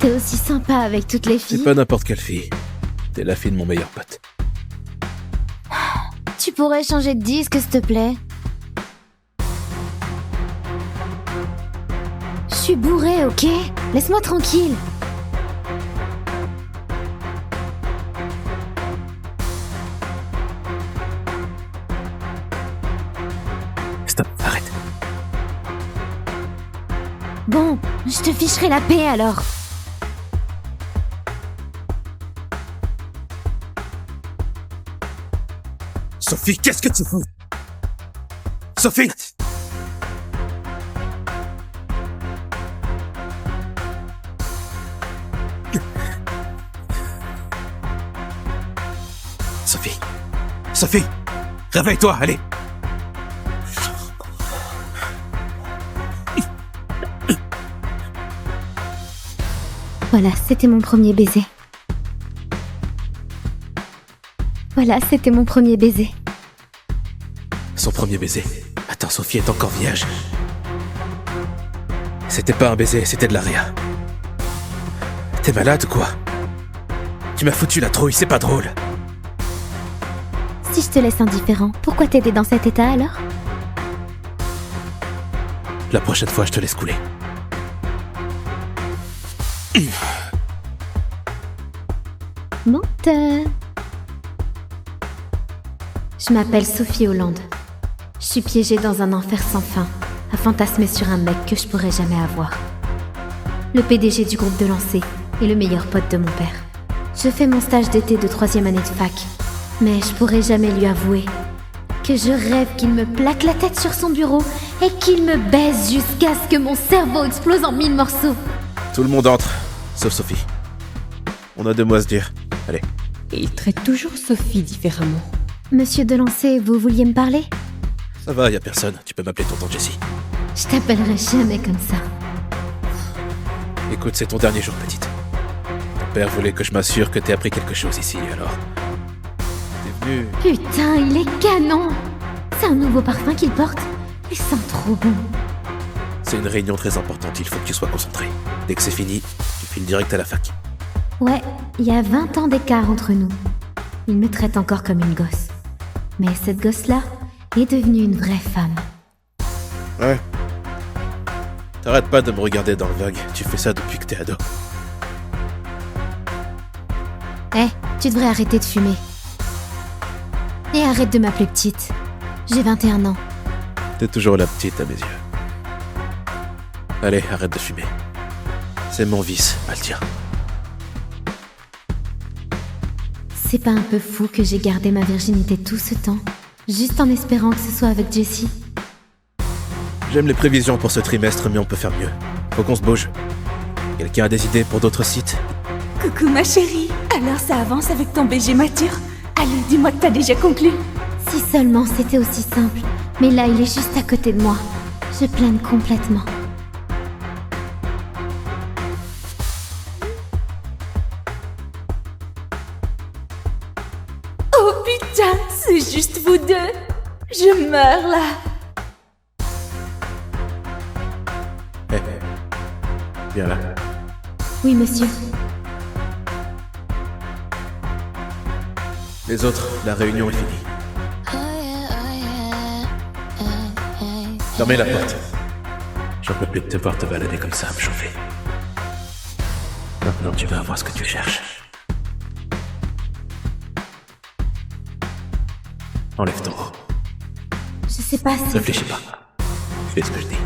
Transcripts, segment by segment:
T'es aussi sympa avec toutes les filles. C'est pas n'importe quelle fille. T'es la fille de mon meilleur pote. Tu pourrais changer de disque, s'il te plaît. Je suis bourrée, ok? Laisse-moi tranquille. Stop, arrête. Bon, je te ficherai la paix alors. Sophie, qu'est-ce que tu fous? Sophie! Sophie! Sophie! Réveille-toi, allez! Voilà, c'était mon premier baiser. Voilà, c'était mon premier baiser. Son premier baiser. Attends, Sophie est encore vierge. C'était pas un baiser, c'était de la réa. T'es malade ou quoi? Tu m'as foutu la trouille, c'est pas drôle. Si je te laisse indifférent, pourquoi t'aider dans cet état alors? La prochaine fois, je te laisse couler. Menteur. Je m'appelle Sophie Hollande. Je suis piégée dans un enfer sans fin, à fantasmer sur un mec que je pourrais jamais avoir. Le PDG du groupe de lancer et le meilleur pote de mon père. Je fais mon stage d'été de 3e année de fac, mais je pourrais jamais lui avouer que je rêve qu'il me plaque la tête sur son bureau et qu'il me baise jusqu'à ce que mon cerveau explose en 1000 morceaux. Tout le monde entre, sauf Sophie. On a 2 mots à se dire. Allez. Et il traite toujours Sophie différemment. Monsieur Delancey, vous vouliez me parler? Ça va, y a personne. Tu peux m'appeler tonton Jessie. Je t'appellerai jamais comme ça. Écoute, c'est ton dernier jour, petite. Ton père voulait que je m'assure que t'aies appris quelque chose ici, alors... T'es venu... Putain, il est canon! C'est un nouveau parfum qu'il porte. Il sent trop bon. C'est une réunion très importante, il faut que tu sois concentré. Dès que c'est fini, tu files direct à la fac. Ouais, il y a 20 ans d'écart entre nous. Il me traite encore comme une gosse. Mais cette gosse-là est devenue une vraie femme. Ouais. T'arrêtes pas de me regarder dans le vague, tu fais ça depuis que t'es ado. Tu devrais arrêter de fumer. Et arrête de m'appeler petite. J'ai 21 ans. T'es toujours la petite à mes yeux. Allez, arrête de fumer. C'est mon vice, pas le tien. C'est pas un peu fou que j'ai gardé ma virginité tout ce temps, juste en espérant que ce soit avec Jessie? J'aime les prévisions pour ce trimestre, mais on peut faire mieux. Faut qu'on se bouge. Quelqu'un a des idées pour d'autres sites? Coucou ma chérie. Alors ça avance avec ton BG mature? Allez, dis-moi que t'as déjà conclu. Si seulement c'était aussi simple. Mais là, il est juste à côté de moi. Je plane complètement. Oh putain, c'est juste vous deux. Je meurs là. Viens là. Oui, monsieur. Les autres, la réunion est finie. Fermez la porte. J'en peux plus de te voir te balader comme ça, me chauffer. Maintenant, tu vas avoir ce que tu cherches. Enlève ton haut. Je sais pas si... Réfléchis pas. Fais ce que je dis.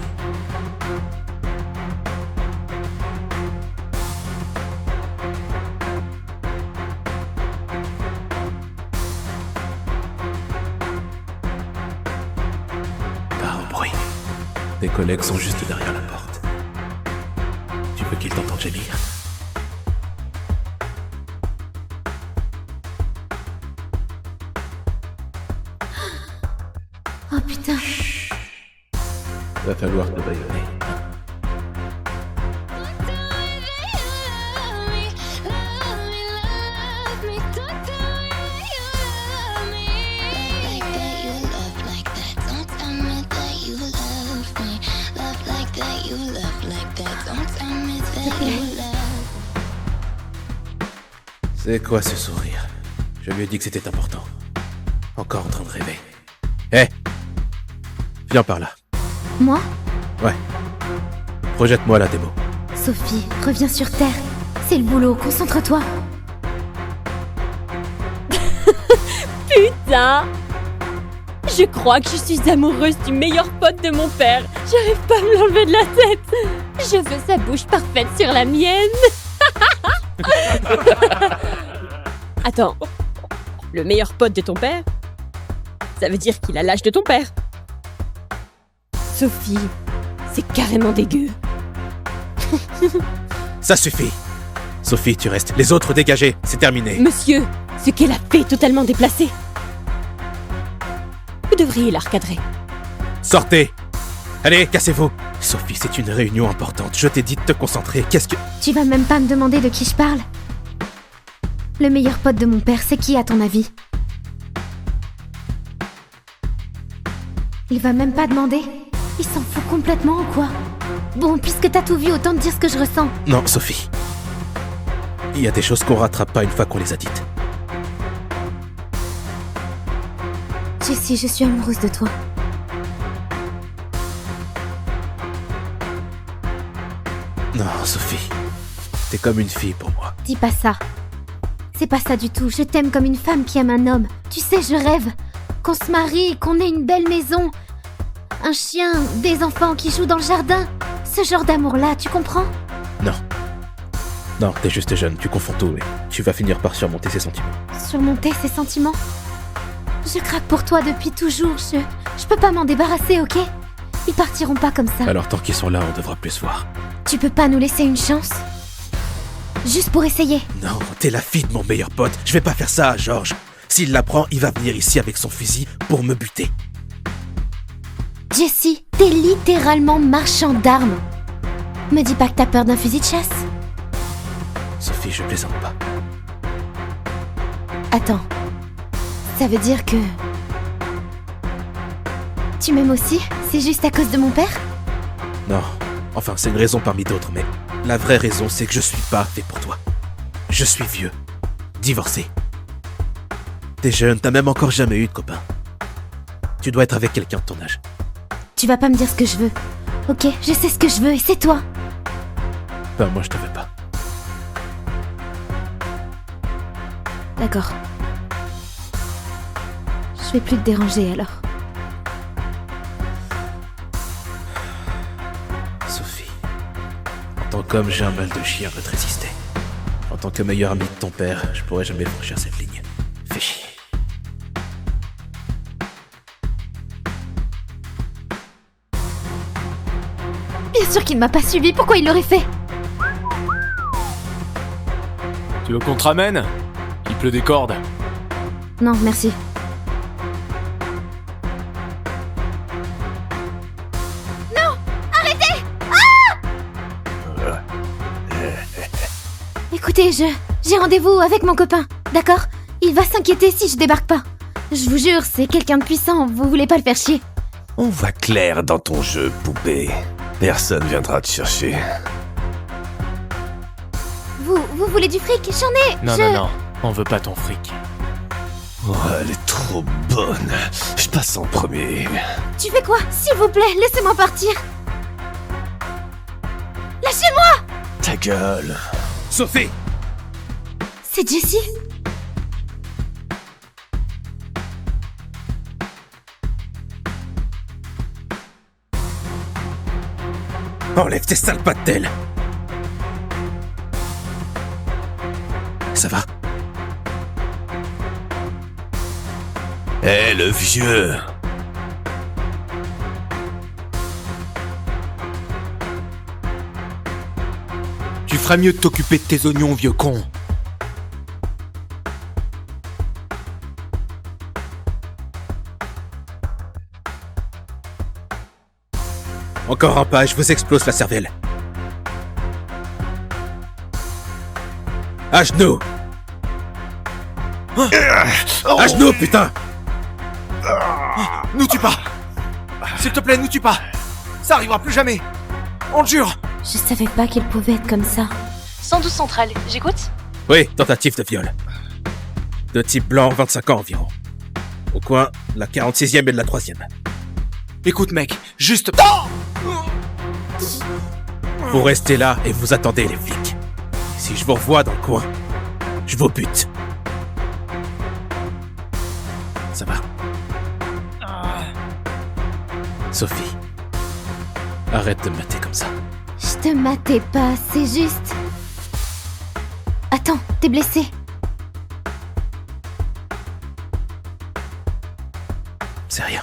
Pas au bruit. Tes collègues sont juste derrière la porte. Tu veux qu'ils t'entendent gémir? Oh putain. Va falloir te baïonner. C'est quoi ce sourire? Je lui ai dit que c'était important. Encore en train de rêver. Hé! Viens par là. Moi? Ouais. Projette-moi là, Démo. Sophie, reviens sur Terre. C'est le boulot, concentre-toi. Putain! Je crois que je suis amoureuse du meilleur pote de mon père. J'arrive pas à me l'enlever de la tête. Je veux sa bouche parfaite sur la mienne. Attends, le meilleur pote de ton père? Ça veut dire qu'il a l'âge de ton père. Sophie, c'est carrément dégueu. Ça suffit. Sophie, tu restes. Les autres dégagés, c'est terminé. Monsieur, ce qu'elle a fait est totalement déplacé. Vous devriez la recadrer. Sortez! Allez, cassez-vous! Sophie, c'est une réunion importante. Je t'ai dit de te concentrer. Qu'est-ce que... Tu vas même pas me demander de qui je parle? Le meilleur pote de mon père, c'est qui à ton avis? Il va même pas demander? Il s'en fout complètement ou quoi? Bon, puisque t'as tout vu, autant te dire ce que je ressens. Non, Sophie. Il y a des choses qu'on rattrape pas une fois qu'on les a dites. Jessie, je suis amoureuse de toi. Non, Sophie. T'es comme une fille pour moi. Dis pas ça. C'est pas ça du tout. Je t'aime comme une femme qui aime un homme. Tu sais, je rêve qu'on se marie, qu'on ait une belle maison, un chien, des enfants qui jouent dans le jardin. Ce genre d'amour-là, tu comprends? Non. Non, t'es juste jeune, tu confonds tout et tu vas finir par surmonter ses sentiments. Surmonter ses sentiments? Je craque pour toi depuis toujours. Je peux pas m'en débarrasser, ok? Ils partiront pas comme ça. Alors tant qu'ils sont là, on devra plus se voir. Tu peux pas nous laisser une chance? Juste pour essayer. Non, t'es la fille de mon meilleur pote. Je vais pas faire ça à Georges. S'il l'apprend, il va venir ici avec son fusil pour me buter. Jessie, t'es littéralement marchand d'armes. Me dis pas que t'as peur d'un fusil de chasse. Sophie, je plaisante pas. Attends. Ça veut dire que... Tu m'aimes aussi? C'est juste à cause de mon père? Non. Enfin, c'est une raison parmi d'autres, mais la vraie raison, c'est que je suis pas fait pour toi. Je suis vieux. Divorcé. T'es jeune, t'as même encore jamais eu de copain. Tu dois être avec quelqu'un de ton âge. Tu vas pas me dire ce que je veux. Ok, je sais ce que je veux et c'est toi. Ben, moi, je te veux pas. D'accord. Je vais plus te déranger alors. Sophie. En tant qu'homme, j'ai un mal de chien à te résister. En tant que meilleur ami de ton père, je pourrais jamais franchir cette ligne. Fais chier. Bien sûr qu'il ne m'a pas suivi, pourquoi il l'aurait fait? Tu veux qu'on te ramène? Il pleut des cordes. Non, merci. Non! Arrêtez! Écoutez, j'ai rendez-vous avec mon copain, d'accord? Il va s'inquiéter si je débarque pas. Je vous jure, c'est quelqu'un de puissant, vous voulez pas le faire chier. On va clair dans ton jeu, poupée. Personne viendra te chercher. Vous voulez du fric? J'en ai! Non, on veut pas ton fric. Oh, elle est trop bonne. Je passe en premier. Tu fais quoi? S'il vous plaît, laissez-moi partir! Lâchez-moi! Ta gueule. Sophie! C'est Jessie? Enlève tes sales pattes d'elle! Ça va? Eh, le vieux. Tu ferais mieux de t'occuper de tes oignons, vieux con. Encore un pas, je vous explose la cervelle. À genoux! À genoux, putain! Nous tue pas. S'il te plaît, nous tue pas. Ça arrivera plus jamais. On le jure. Je savais pas qu'il pouvait être comme ça. 112 centrale, j'écoute? Oui, tentative de viol. De type blanc, 25 ans environ. Au coin, la 46e et de la 3e. Écoute, mec, juste... Vous restez là et vous attendez les flics. Si je vous revois dans le coin, je vous bute. Ça va. Sophie, arrête de me mater comme ça. Je te matais pas, c'est juste... Attends, t'es blessé. C'est rien.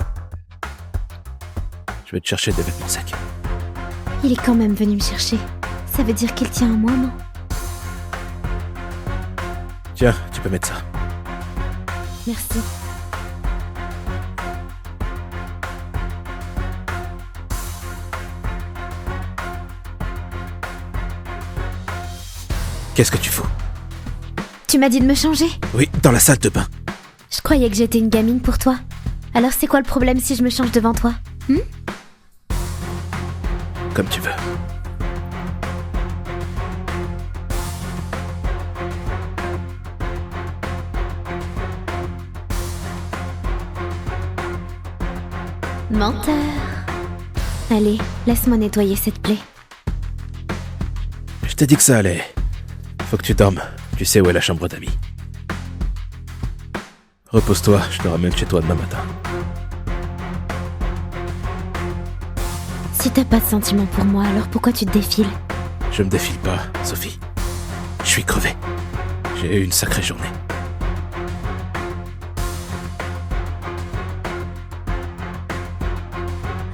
Je vais te chercher des vêtements secs. Il est quand même venu me chercher. Ça veut dire qu'il tient à moi, non? Tiens, tu peux mettre ça. Merci. Qu'est-ce que tu fous? Tu m'as dit de me changer? Oui, dans la salle de bain. Je croyais que j'étais une gamine pour toi. Alors c'est quoi le problème si je me change devant toi? Comme tu veux. Menteur. Allez, laisse-moi nettoyer cette plaie. Je t'ai dit que ça allait. Faut que tu dormes. Tu sais où est la chambre d'amis. Repose-toi, je te ramène chez toi demain matin. Si t'as pas de sentiments pour moi, alors pourquoi tu te défiles? Je me défile pas, Sophie. Je suis crevé. J'ai eu une sacrée journée.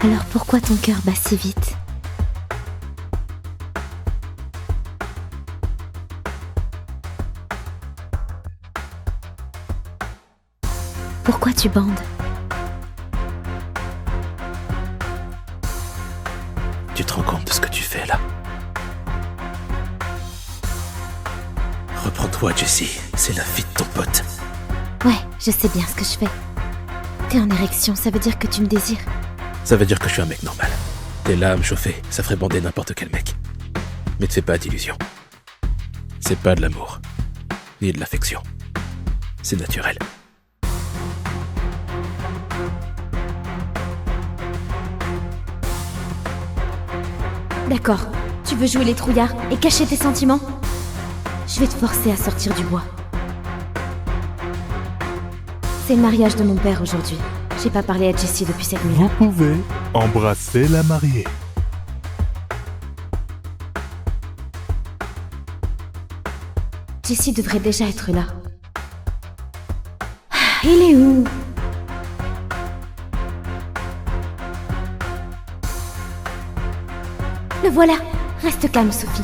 Alors pourquoi ton cœur bat si vite? Pourquoi tu bandes? Tu te rends compte de ce que tu fais là? Reprends-toi, Jessie. C'est la vie de ton pote. Ouais, je sais bien ce que je fais. T'es en érection, ça veut dire que tu me désires. Ça veut dire que je suis un mec normal. T'es là à me chauffer, ça ferait bander n'importe quel mec. Mais te fais pas d'illusions. C'est pas de l'amour, ni de l'affection. C'est naturel. D'accord, tu veux jouer les trouillards et cacher tes sentiments? Je vais te forcer à sortir du bois. C'est le mariage de mon père aujourd'hui. J'ai pas parlé à Jessie depuis cette nuit-là. Vous pouvez embrasser la mariée. Jessie devrait déjà être là. Ah, il est où? Le voilà. Reste calme, Sophie.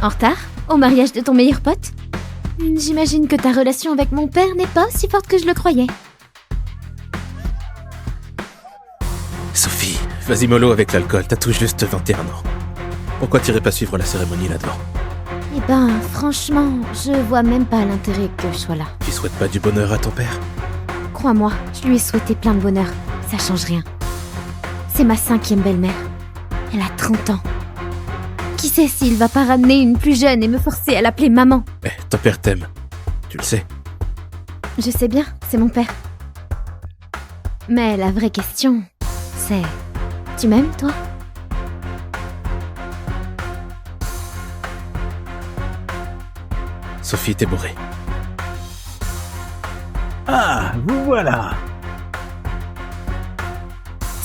En retard? Au mariage de ton meilleur pote? J'imagine que ta relation avec mon père n'est pas aussi forte que je le croyais. Sophie, vas-y mollo avec l'alcool, t'as tout juste 21 ans. Pourquoi t'irais pas suivre la cérémonie là-devant? Eh ben, franchement, je vois même pas l'intérêt que je sois là. Tu souhaites pas du bonheur à ton père? Crois-moi, je lui ai souhaité plein de bonheur. Ça change rien. C'est ma 5e belle-mère. Elle a 30 ans. Qui sait s'il va pas ramener une plus jeune et me forcer à l'appeler maman? Eh, ton père t'aime. Tu le sais. Je sais bien, c'est mon père. Mais la vraie question, c'est... Tu m'aimes, toi? Sophie, t'es bourrée. Ah, vous voilà.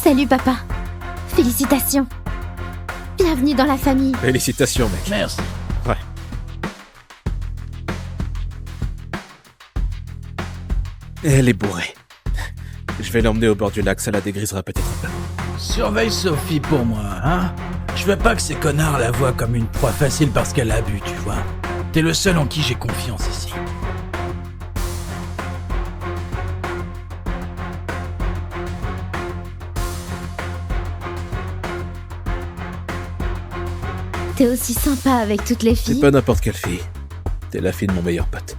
Salut, papa. Félicitations. Bienvenue dans la famille. Félicitations, mec. Merci. Ouais. Elle est bourrée. Je vais l'emmener au bord du lac, ça la dégrisera peut-être un peu. Surveille Sophie pour moi, hein. Je veux pas que ces connards la voient comme une proie facile parce qu'elle a bu, tu vois. T'es le seul en qui j'ai confiance ici. T'es aussi sympa avec toutes les C'est filles. pas n'importe quelle fille. T'es la fille de mon meilleur pote.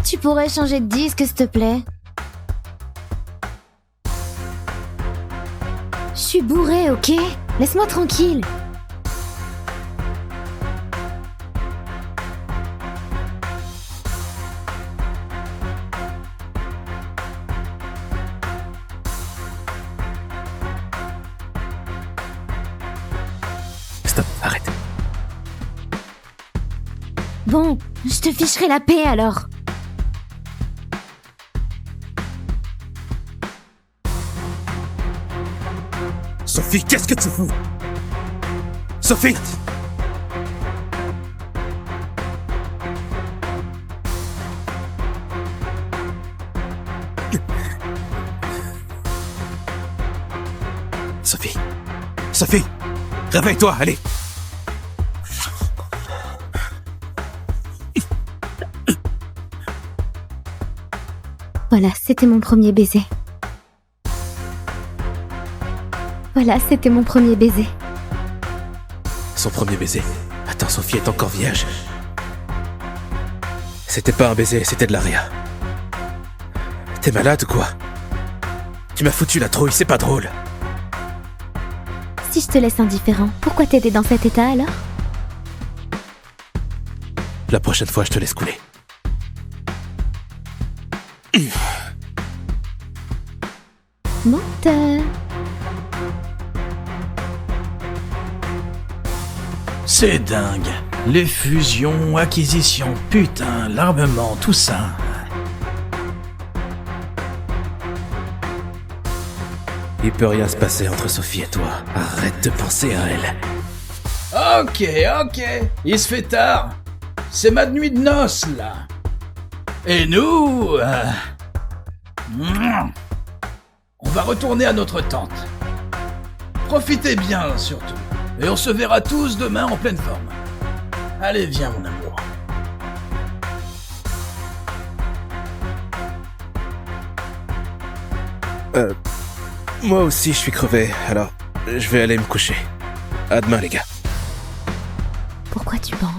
Tu pourrais changer de disque, s'il te plaît? Je suis bourrée, ok? Laisse-moi tranquille. Stop, arrête. Bon, je te ficherai la paix alors. Sophie, qu'est-ce que tu fous? Sophie! Sophie! Sophie! Réveille-toi, allez! Voilà, c'était mon premier baiser. Voilà, c'était mon premier baiser. Son premier baiser. Attends, Sophie est encore vierge. C'était pas un baiser, c'était de la réa. T'es malade ou quoi? Tu m'as foutu la trouille, c'est pas drôle. Si je te laisse indifférent, pourquoi t'aider dans cet état alors? La prochaine fois, je te laisse couler. Menteur. C'est dingue. Les fusions, acquisitions, putain, l'armement, tout ça. Il peut rien se passer entre Sophie et toi. Arrête de penser à elle. Ok. Il se fait tard. C'est ma nuit de noces, là. Et nous... on va retourner à notre tente. Profitez bien, surtout. Et on se verra tous demain en pleine forme. Allez, viens, mon amour. Moi aussi, je suis crevé, alors je vais aller me coucher. À demain, les gars. Pourquoi tu bandes?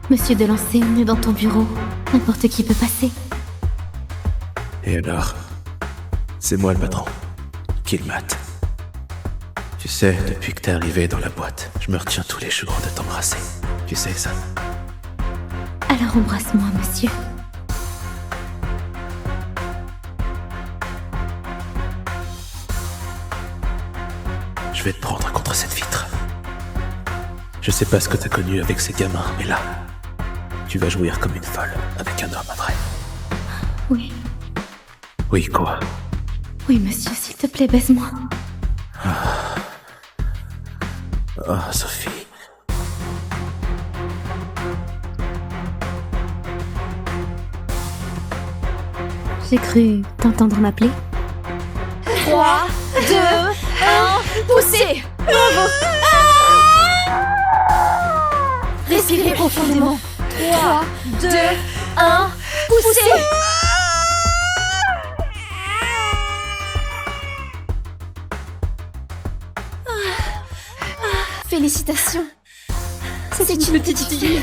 Monsieur Delancey, on est dans ton bureau. N'importe qui peut passer. Et alors? C'est moi le patron. Qui le mate. Tu sais, depuis que t'es arrivé dans la boîte, je me retiens tous les jours de t'embrasser. Tu sais ça? Alors embrasse-moi, monsieur. Je vais te prendre contre cette vitre. Je sais pas ce que t'as connu avec ces gamins, mais là, tu vas jouir comme une folle avec un homme vrai. Oui. Oui, quoi? Oui, monsieur, s'il te plaît, baise-moi. Oh, Sophie. J'ai cru t'entendre m'appeler. 3, 2, 1, poussez! Respirez profondément. 3, 2, 1, poussez! Félicitations. C'est une petite fille.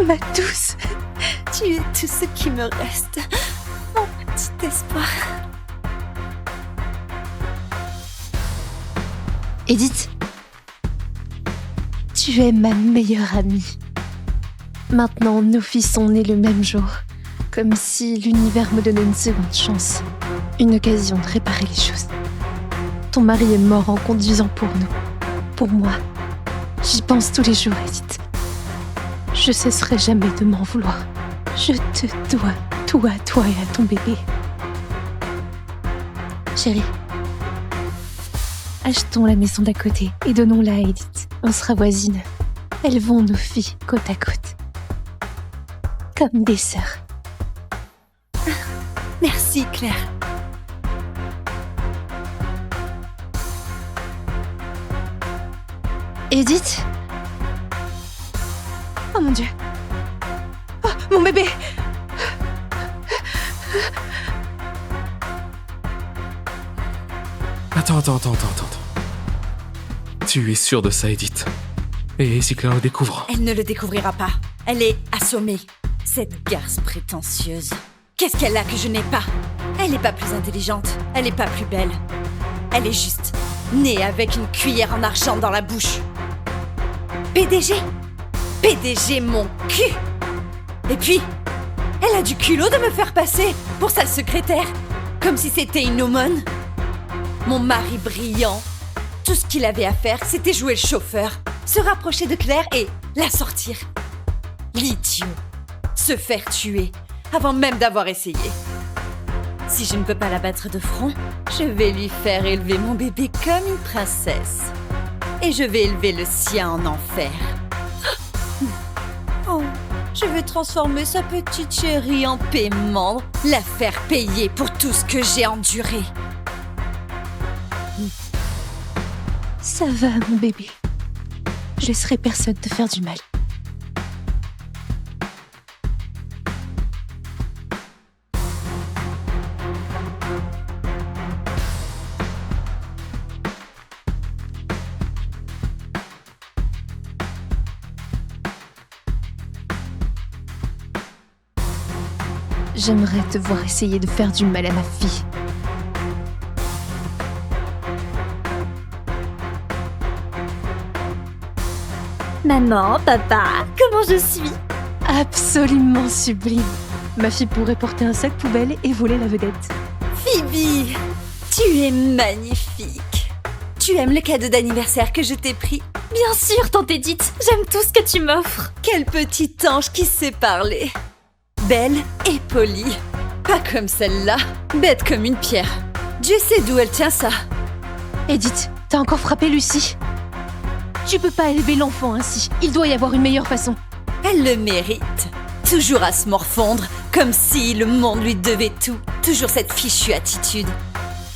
Ma douce, tu es tout ce qui me reste. Mon petit espoir. Edith, tu es ma meilleure amie. Maintenant, nos fils sont nés le même jour, comme si l'univers me donnait une seconde chance, une occasion de réparer les choses. Ton mari est mort en conduisant pour nous, pour moi. J'y pense tous les jours, Edith. Je cesserai jamais de m'en vouloir. Je te dois tout à toi et à ton bébé. Chérie, achetons la maison d'à côté et donnons-la à Edith. On sera voisines. Elles vont nos filles côte à côte. Comme des sœurs. Merci, Claire. Edith? Oh mon Dieu. Oh, mon bébé! Attends. Tu es sûre de ça, Edith? Et si Claire le découvre? Elle ne le découvrira pas. Elle est assommée. Cette garce prétentieuse. Qu'est-ce qu'elle a que je n'ai pas? Elle n'est pas plus intelligente. Elle n'est pas plus belle. Elle est juste née avec une cuillère en argent dans la bouche. PDG? PDG mon cul! Et puis, elle a du culot de me faire passer pour sa secrétaire, comme si c'était une aumône. Mon mari brillant. Tout ce qu'il avait à faire, c'était jouer le chauffeur, se rapprocher de Claire et la sortir. L'idiot. Se faire tuer, avant même d'avoir essayé. Si je ne peux pas la battre de front, je vais lui faire élever mon bébé comme une princesse. Et je vais élever le sien en enfer. Oh, je vais transformer sa petite chérie en paiement, la faire payer pour tout ce que j'ai enduré. Ça va, mon bébé. Je laisserai personne te faire du mal. J'aimerais te voir essayer de faire du mal à ma fille. Maman, papa, comment je suis? Absolument sublime. Ma fille pourrait porter un sac poubelle et voler la vedette. Phoebe, tu es magnifique. Tu aimes le cadeau d'anniversaire que je t'ai pris? Bien sûr, tante Edith, j'aime tout ce que tu m'offres. Quel petit ange qui sait parler. Belle et polie. Pas comme celle-là, bête comme une pierre. Dieu sait d'où elle tient ça. Edith, t'as encore frappé Lucie. Tu peux pas élever l'enfant ainsi. Il doit y avoir une meilleure façon. Elle le mérite. Toujours à se morfondre, comme si le monde lui devait tout. Toujours cette fichue attitude.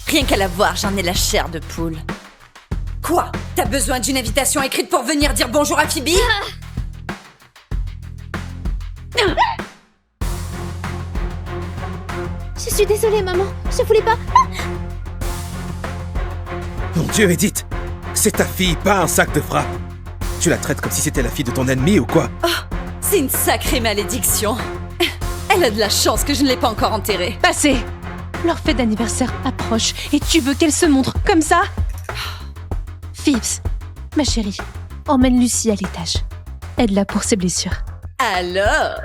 Rien qu'à la voir, j'en ai la chair de poule. Quoi? T'as besoin d'une invitation écrite pour venir dire bonjour à Phoebe? Je suis désolée, maman. Je voulais pas... Mon Dieu, Edith! C'est ta fille, pas un sac de frappe! Tu la traites comme si c'était la fille de ton ennemi ou quoi? Oh, c'est une sacrée malédiction. Elle a de la chance que je ne l'ai pas encore enterrée. Passez! Leur fête d'anniversaire approche et tu veux qu'elle se montre comme ça? Phoebs, ma chérie, emmène Lucie à l'étage. Aide-la pour ses blessures. Alors,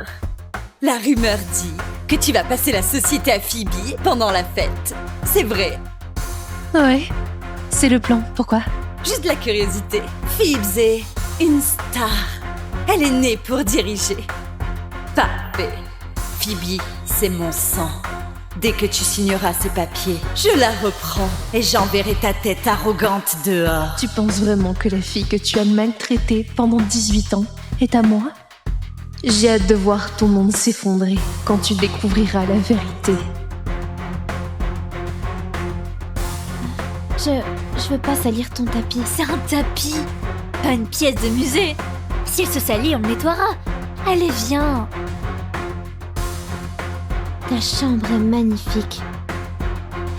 la rumeur dit que tu vas passer la société à Phoebe pendant la fête. C'est vrai? Ouais, c'est le plan. Pourquoi? Juste de la curiosité. Phoebs est une star. Elle est née pour diriger. Parfait. Phoebe, c'est mon sang. Dès que tu signeras ces papiers, je la reprends et j'enverrai ta tête arrogante dehors. Tu penses vraiment que la fille que tu as maltraitée pendant 18 ans est à moi? J'ai hâte de voir ton monde s'effondrer quand tu découvriras la vérité. Je veux pas salir ton tapis. C'est un tapis, pas une pièce de musée. S'il se salit, on le nettoiera. Allez, viens. Ta chambre est magnifique.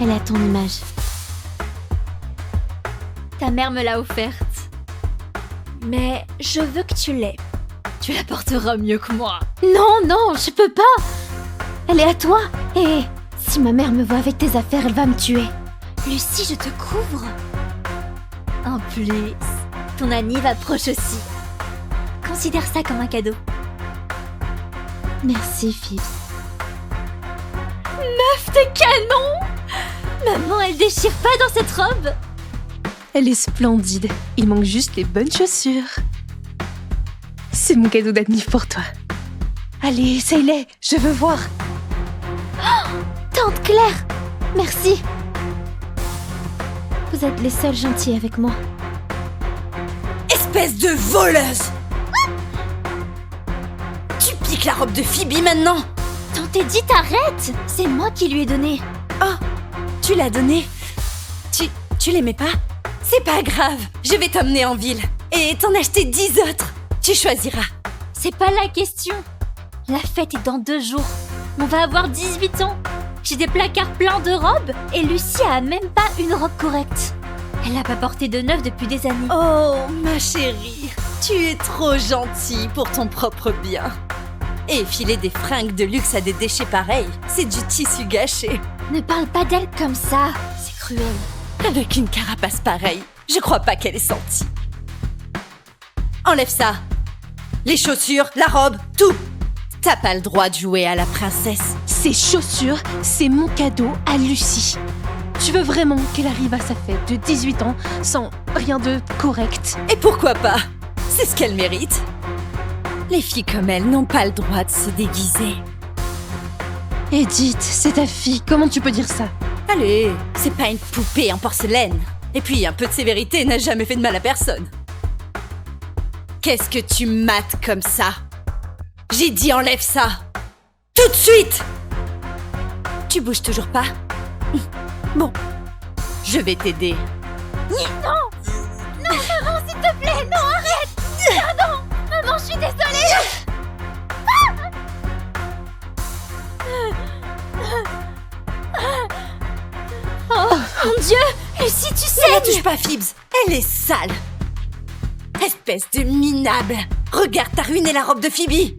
Elle a ton image. Ta mère me l'a offerte. Mais je veux que tu l'aies. Tu la porteras mieux que moi. Non, je peux pas. Elle est à toi. Et si ma mère me voit avec tes affaires, elle va me tuer. Lucie, je te couvre. En plus, ton Annie va proche aussi. Considère ça comme un cadeau. Merci, Phoebs. Meuf, t'es canon! Maman, elle déchire pas dans cette robe. Elle est splendide. Il manque juste les bonnes chaussures. C'est mon cadeau d'anniv pour toi. Allez, essaye-les. Je veux voir. Oh, Tante Claire, merci. Vous êtes les seuls gentils avec moi. Espèce de voleuse! pique la robe de Phoebe maintenant? Tante Edith, arrête! C'est moi qui lui ai donné. Oh, tu l'as donné? Tu l'aimais pas? C'est pas grave, je vais t'emmener en ville. Et t'en acheter 10 autres. Tu choisiras. C'est pas la question. La fête est dans 2 jours. On va avoir 18 ans. J'ai des placards pleins de robes et Lucie a même pas une robe correcte. Elle n'a pas porté de neuf depuis des années. Oh, ma chérie, tu es trop gentille pour ton propre bien. Et filer des fringues de luxe à des déchets pareils, c'est du tissu gâché. Ne parle pas d'elle comme ça, c'est cruel. Avec une carapace pareille, je crois pas qu'elle ait senti. Enlève ça. Les chaussures, la robe, tout. T'as pas le droit de jouer à la princesse. Ces chaussures, c'est mon cadeau à Lucie. Tu veux vraiment qu'elle arrive à sa fête de 18 ans sans rien de correct? Et pourquoi pas? C'est ce qu'elle mérite. Les filles comme elle n'ont pas le droit de se déguiser. Edith, c'est ta fille, comment tu peux dire ça? Allez, c'est pas une poupée en porcelaine. Et puis, un peu de sévérité n'a jamais fait de mal à personne. Qu'est-ce que tu mates comme ça? J'ai dit enlève ça! Tout de suite! Tu bouges toujours pas? Bon, je vais t'aider. Non! Non, maman, s'il te plaît, non, arrête! Pardon! Maman, je suis désolée! Oh, mon Dieu! Lucie, tu sais! Ne la touche pas, Phoebs! Elle est sale! Espèce de minable! Regarde, t'as ruiné la robe de Phoebe!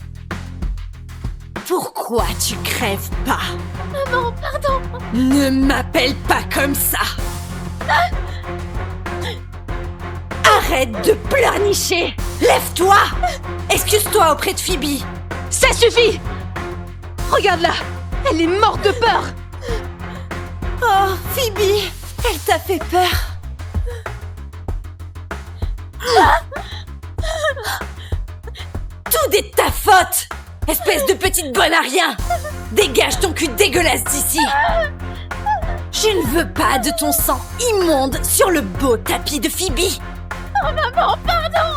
Pourquoi tu crèves pas? Maman, pardon! Ne m'appelle pas comme ça! Arrête de pleurnicher! Lève-toi! Excuse-toi auprès de Phoebe! Ça suffit! Regarde-la! Elle est morte de peur! Oh, Phoebe! Elle t'a fait peur! Tout est de ta faute! Espèce de petite bonne à rien! Dégage ton cul dégueulasse d'ici! Je ne veux pas de ton sang immonde sur le beau tapis de Phoebe! Oh, maman, pardon!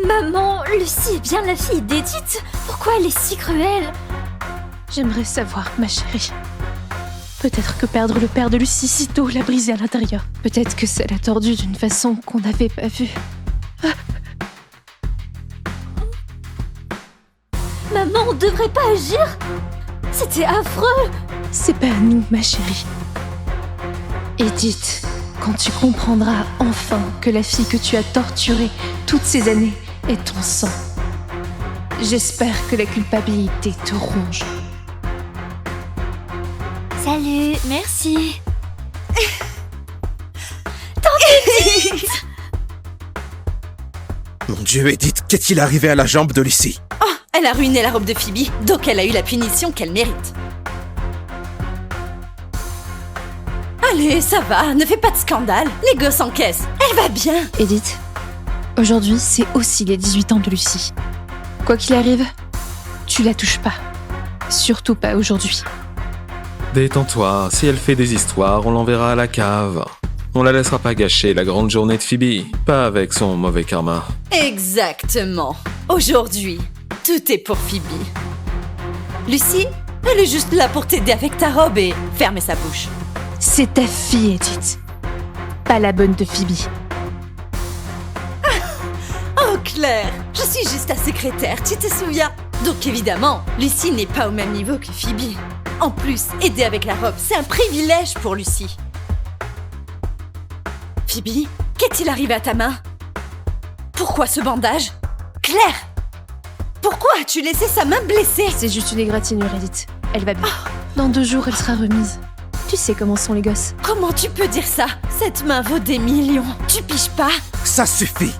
Maman, Lucie est bien la fille d'Edith. Pourquoi elle est si cruelle? J'aimerais savoir, ma chérie. Peut-être que perdre le père de Lucie si tôt l'a brisé à l'intérieur. Peut-être que ça l'a tordu d'une façon qu'on n'avait pas vue. Maman, on devrait pas agir. C'était affreux. C'est pas à nous, ma chérie. Edith, quand tu comprendras enfin que la fille que tu as torturée toutes ces années est ton sang, j'espère que la culpabilité te ronge. Salut, merci. Mon Dieu, Edith, qu'est-il arrivé à la jambe de Lucie? Oh, elle a ruiné la robe de Phoebe, donc elle a eu la punition qu'elle mérite. Allez, ça va, ne fais pas de scandale. Les gosses encaissent. Elle va bien. Edith, aujourd'hui, c'est aussi les 18 ans de Lucie. Quoi qu'il arrive, tu la touches pas. Surtout pas aujourd'hui. Détends-toi, si elle fait des histoires, on l'enverra à la cave. On la laissera pas gâcher la grande journée de Phoebe, pas avec son mauvais karma. Exactement. Aujourd'hui, tout est pour Phoebe. Lucie, elle est juste là pour t'aider avec ta robe et fermer sa bouche. C'est ta fille, Edith. Pas la bonne de Phoebe. Oh Claire, je suis juste ta secrétaire, tu te souviens? Donc évidemment, Lucie n'est pas au même niveau que Phoebe. En plus, aider avec la robe, c'est un privilège pour Lucie. Phoebe, qu'est-il arrivé à ta main? Pourquoi ce bandage? Claire! Pourquoi as-tu laissé sa main blessée? C'est juste une égratignure, Edith. Elle va bien. Dans 2 jours, elle sera remise. Tu sais comment sont les gosses. Comment tu peux dire ça? Cette main vaut des millions. Tu piges pas? Ça suffit!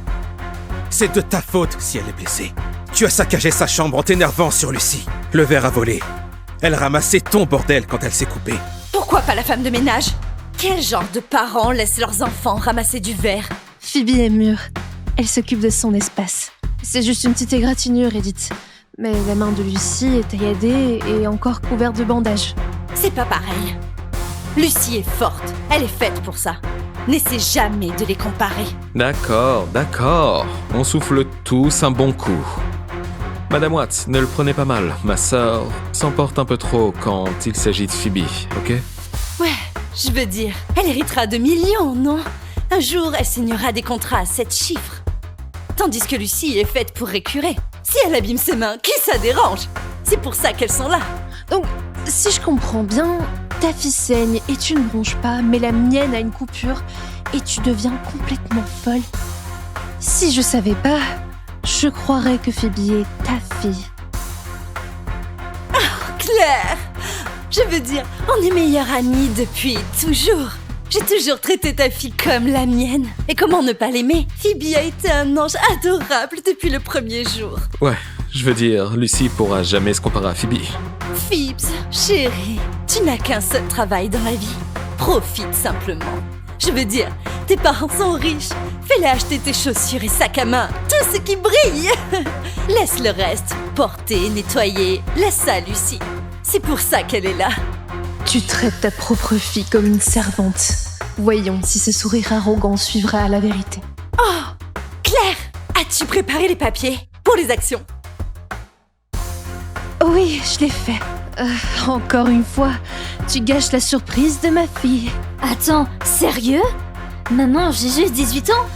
C'est de ta faute si elle est blessée. Tu as saccagé sa chambre en t'énervant sur Lucie. Le verre a volé. Elle ramassait ton bordel quand elle s'est coupée. Pourquoi pas la femme de ménage? Quel genre de parents laissent leurs enfants ramasser du verre? Phoebe est mûre. Elle s'occupe de son espace. C'est juste une petite égratignure, Edith. Mais la main de Lucie est tailladée et encore couverte de bandages. C'est pas pareil. Lucie est forte. Elle est faite pour ça. N'essaie jamais de les comparer. D'accord. On souffle tous un bon coup. Madame Watts, ne le prenez pas mal. Ma sœur s'emporte un peu trop quand il s'agit de Phoebe, ok? Ouais, je veux dire, elle héritera de millions, non? Un jour, elle signera des contrats à 7 chiffres. Tandis que Lucie est faite pour récurer. Si elle abîme ses mains, qui ça dérange? C'est pour ça qu'elles sont là. Donc, si je comprends bien, ta fille saigne et tu ne ronges pas, mais la mienne a une coupure et tu deviens complètement folle. Si je savais pas, je croirais que Phoebe est ta fille. Claire! Je veux dire, on est meilleures amies depuis toujours. J'ai toujours traité ta fille comme la mienne. Et comment ne pas l'aimer? Phoebe a été un ange adorable depuis le premier jour. Ouais, je veux dire, Lucie pourra jamais se comparer à Phoebe. Phoebs, chérie, tu n'as qu'un seul travail dans la vie. Profite simplement. Je veux dire, tes parents sont riches. Fais-les acheter tes chaussures et sacs à main, tout ce qui brille. Laisse le reste, porter, nettoyer. Laisse ça à Lucie. C'est pour ça qu'elle est là. Tu traites ta propre fille comme une servante. Voyons si ce sourire arrogant suivra à la vérité. Oh, Claire, as-tu préparé les papiers pour les actions? Oui, je l'ai fait. Encore une fois, tu gâches la surprise de ma fille. Attends, sérieux? Maman, j'ai juste 18 ans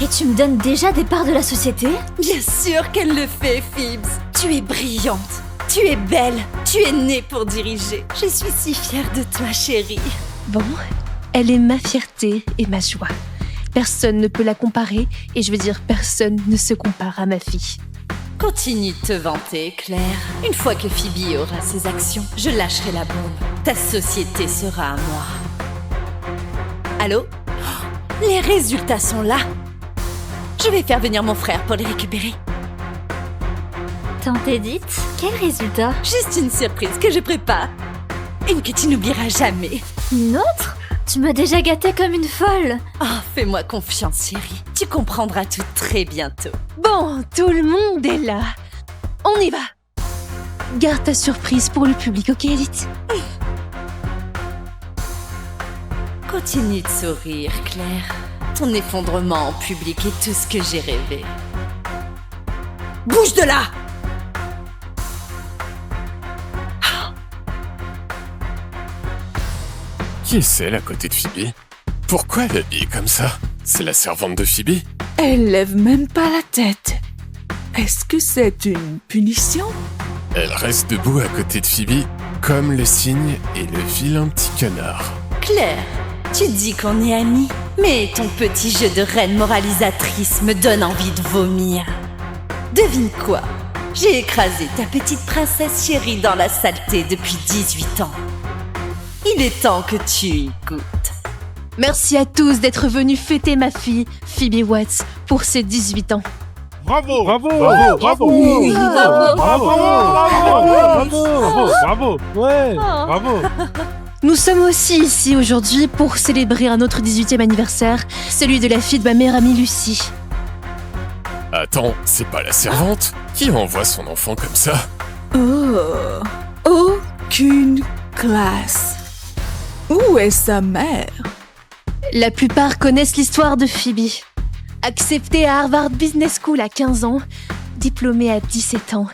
et tu me donnes déjà des parts de la société? Bien sûr qu'elle le fait, Phoebs. Tu es brillante. Tu es belle, tu es née pour diriger. Je suis si fière de toi, chérie. Bon, elle est ma fierté et ma joie. Personne ne peut la comparer et je veux dire personne ne se compare à ma fille. Continue de te vanter, Claire. Une fois que Phoebe aura ses actions, je lâcherai la bombe. Ta société sera à moi. Allô? Les résultats sont là. Je vais faire venir mon frère pour les récupérer. Tante Edith, quel résultat? Juste une surprise que je prépare. Une que tu n'oublieras jamais. Une autre? Tu m'as déjà gâtée comme une folle. Oh, fais-moi confiance, chérie. Tu comprendras tout très bientôt. Bon, tout le monde est là. On y va. Garde ta surprise pour le public, ok, Edith? Continue de sourire, Claire. Ton effondrement en public est tout ce que j'ai rêvé. Bouge de là! Qui est-elle à côté de Phoebe? Pourquoi elle est habillée comme ça? C'est la servante de Phoebe? Elle lève même pas la tête. Est-ce que c'est une punition? Elle reste debout à côté de Phoebe, comme le cygne et le vilain petit canard. Claire, tu dis qu'on est amis, mais ton petit jeu de reine moralisatrice me donne envie de vomir. Devine quoi? J'ai écrasé ta petite princesse chérie dans la saleté depuis 18 ans. Il est temps que tu y goûtes. Merci à tous d'être venus fêter ma fille, Phoebe Watts, pour ses 18 ans. Bravo! Bravo! Bravo! Bravo! Oui, Bravo! Bravo! Bravo! Bravo! Ouais! Bravo! Nous sommes aussi ici aujourd'hui pour célébrer un autre 18e anniversaire, celui de la fille de ma meilleure amie Lucie. Attends, c'est pas la servante? Qui envoie son enfant comme ça? Oh, aucune classe. Où est sa mère? La plupart connaissent l'histoire de Phoebe. Acceptée à Harvard Business School à 15 ans, diplômée à 17 ans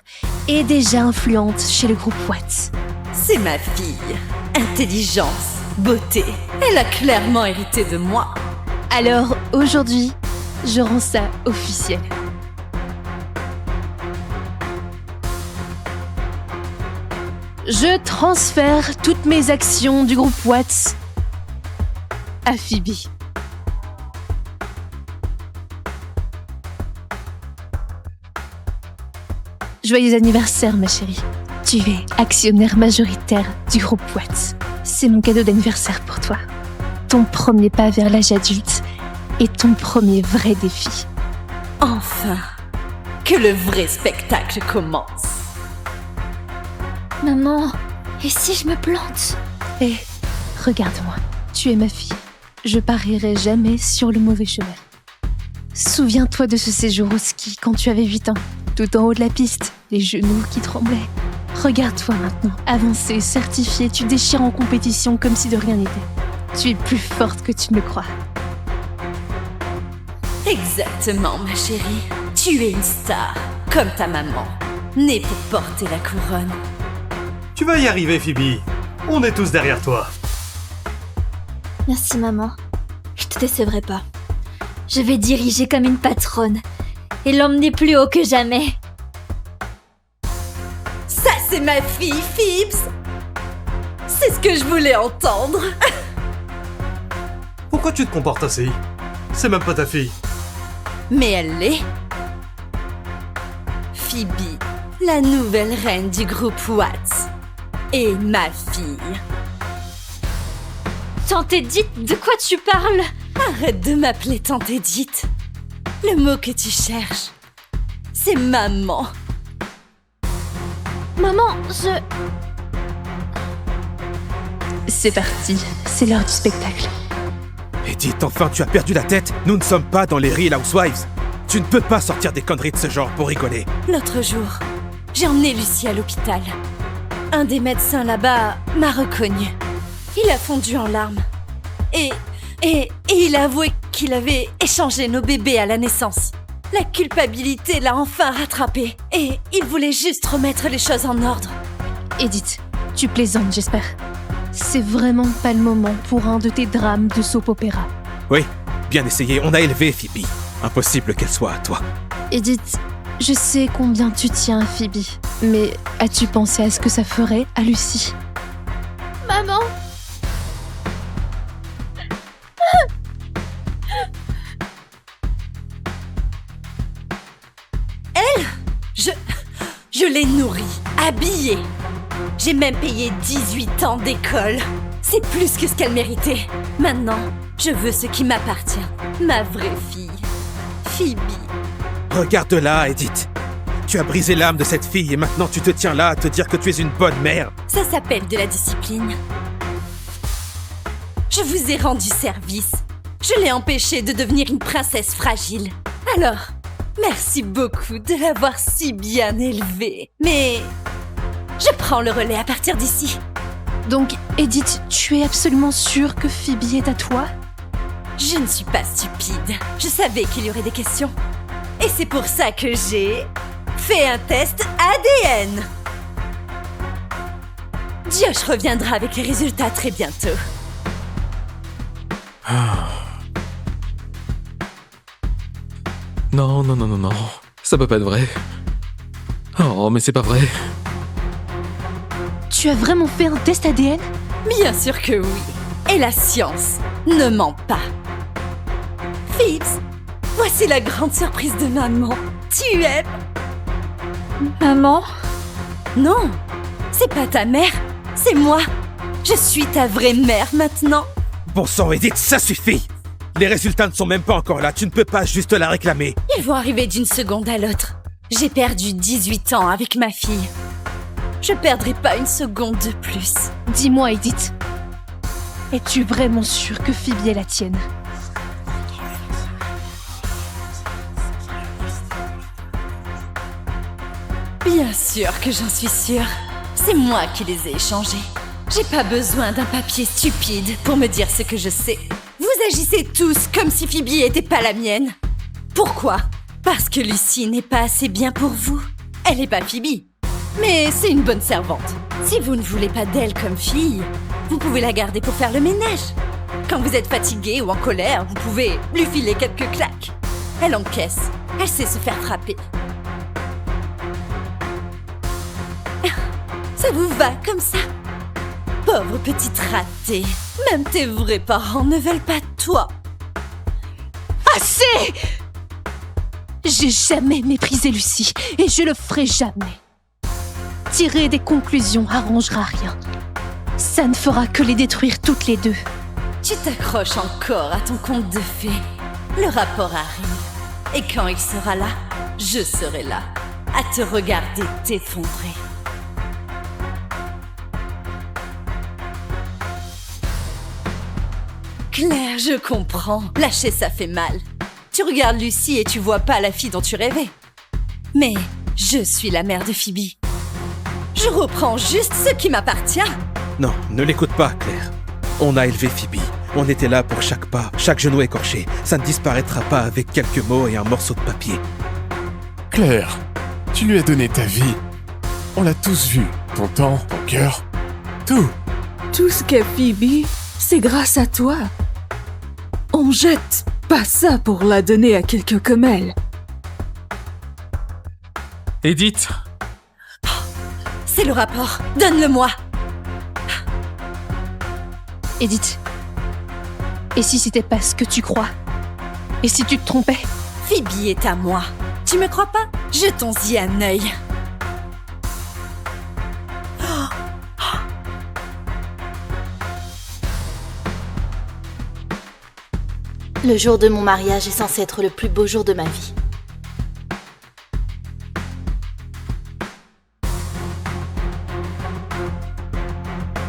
et déjà influente chez le groupe Watts. C'est ma fille. Intelligence, beauté. Elle a clairement hérité de moi. Alors aujourd'hui, je rends ça officiel. Je transfère toutes mes actions du groupe Watts à Phoebe. Joyeux anniversaire, ma chérie. Tu es actionnaire majoritaire du groupe Watts. C'est mon cadeau d'anniversaire pour toi. Ton premier pas vers l'âge adulte et ton premier vrai défi. Enfin, que le vrai spectacle commence. Maman, et si je me plante? Hé, regarde-moi. Tu es ma fille. Je parierai jamais sur le mauvais cheval. Souviens-toi de ce séjour au ski quand tu avais 8 ans. Tout en haut de la piste, les genoux qui tremblaient. Regarde-toi maintenant, avancée, certifiée, tu déchires en compétition comme si de rien n'était. Tu es plus forte que tu ne le crois. Exactement, ma chérie. Tu es une star, comme ta maman, née pour porter la couronne. Tu vas y arriver, Phoebe. On est tous derrière toi. Merci maman. Je te décevrai pas. Je vais diriger comme une patronne et l'emmener plus haut que jamais. Ça, c'est ma fille, Phoebs. C'est ce que je voulais entendre. Pourquoi tu te comportes ainsi? C'est même pas ta fille. Mais elle l'est. Phoebe, la nouvelle reine du groupe Watts. Et ma fille. Tante Edith, de quoi tu parles? Arrête de m'appeler Tante Edith. Le mot que tu cherches, c'est maman. Maman, C'est parti, c'est l'heure du spectacle. Edith, enfin, tu as perdu la tête. Nous ne sommes pas dans les Real Housewives. Tu ne peux pas sortir des conneries de ce genre pour rigoler. L'autre jour, j'ai emmené Lucie à l'hôpital. Un des médecins là-bas m'a reconnue. Il a fondu en larmes. Et il a avoué qu'il avait échangé nos bébés à la naissance. La culpabilité l'a enfin rattrapé. Et il voulait juste remettre les choses en ordre. Edith, tu plaisantes, j'espère. C'est vraiment pas le moment pour un de tes drames de soap opéra. Oui, bien essayé. On a élevé Phoebe. Impossible qu'elle soit à toi. Edith, je sais combien tu tiens à Phoebe, mais as-tu pensé à ce que ça ferait à Lucie? Maman. Elle, je l'ai nourrie, habillée. J'ai même payé 18 ans d'école. C'est plus que ce qu'elle méritait. Maintenant, je veux ce qui m'appartient. Ma vraie fille, Phoebe. Regarde-la, Edith. Tu as brisé l'âme de cette fille et maintenant tu te tiens là à te dire que tu es une bonne mère. Ça s'appelle de la discipline. Je vous ai rendu service. Je l'ai empêchée de devenir une princesse fragile. Alors, merci beaucoup de l'avoir si bien élevée. Mais je prends le relais à partir d'ici. Donc, Edith, tu es absolument sûre que Phoebe est à toi? Je ne suis pas stupide. Je savais qu'il y aurait des questions. Et c'est pour ça que j'ai fait un test ADN. Josh reviendra avec les résultats très bientôt. Non, non, non, non, non. Ça peut pas être vrai. Oh, mais c'est pas vrai. Tu as vraiment fait un test ADN? Bien sûr que oui. Et la science ne ment pas. Phoebs, voici la grande surprise de maman. Tu aimes? Maman? Non, c'est pas ta mère, c'est moi. Je suis ta vraie mère maintenant. Bon sang, Edith, ça suffit. Les résultats ne sont même pas encore là. Tu ne peux pas juste la réclamer. Ils vont arriver d'une seconde à l'autre. J'ai perdu 18 ans avec ma fille. Je perdrai pas une seconde de plus. Dis-moi, Edith, es-tu vraiment sûre que Phoebe est la tienne? Bien sûr que j'en suis sûre. C'est moi qui les ai échangés. J'ai pas besoin d'un papier stupide pour me dire ce que je sais. Vous agissez tous comme si Phoebe était pas la mienne. Pourquoi? Parce que Lucie n'est pas assez bien pour vous. Elle est pas Phoebe, mais c'est une bonne servante. Si vous ne voulez pas d'elle comme fille, vous pouvez la garder pour faire le ménage. Quand vous êtes fatigué ou en colère, vous pouvez lui filer quelques claques. Elle encaisse. Elle sait se faire frapper. Ça vous va comme ça? Pauvre petite ratée. Même tes vrais parents ne veulent pas de toi. Assez! J'ai jamais méprisé Lucie et je le ferai jamais. Tirer des conclusions arrangera rien. Ça ne fera que les détruire toutes les deux. Tu t'accroches encore à ton conte de fées. Le rapport arrive. Et quand il sera là, je serai là, à te regarder t'effondrer. Claire, je comprends. Lâcher ça fait mal. Tu regardes Lucie et tu vois pas la fille dont tu rêvais. Mais je suis la mère de Phoebe. Je reprends juste ce qui m'appartient. Non, ne l'écoute pas, Claire. On a élevé Phoebe. On était là pour chaque pas, chaque genou écorché. Ça ne disparaîtra pas avec quelques mots et un morceau de papier. Claire, tu lui as donné ta vie. On l'a tous vu. Ton temps, ton cœur, tout. Tout ce qu'est Phoebe, c'est grâce à toi. On jette pas ça pour la donner à quelqu'un comme elle. Edith, C'est le rapport. Donne-le-moi. Edith, et si c'était pas ce que tu crois? Et si tu te trompais? Phoebe est à moi. Tu me crois pas? Jetons-y un œil. Le jour de mon mariage est censé être le plus beau jour de ma vie.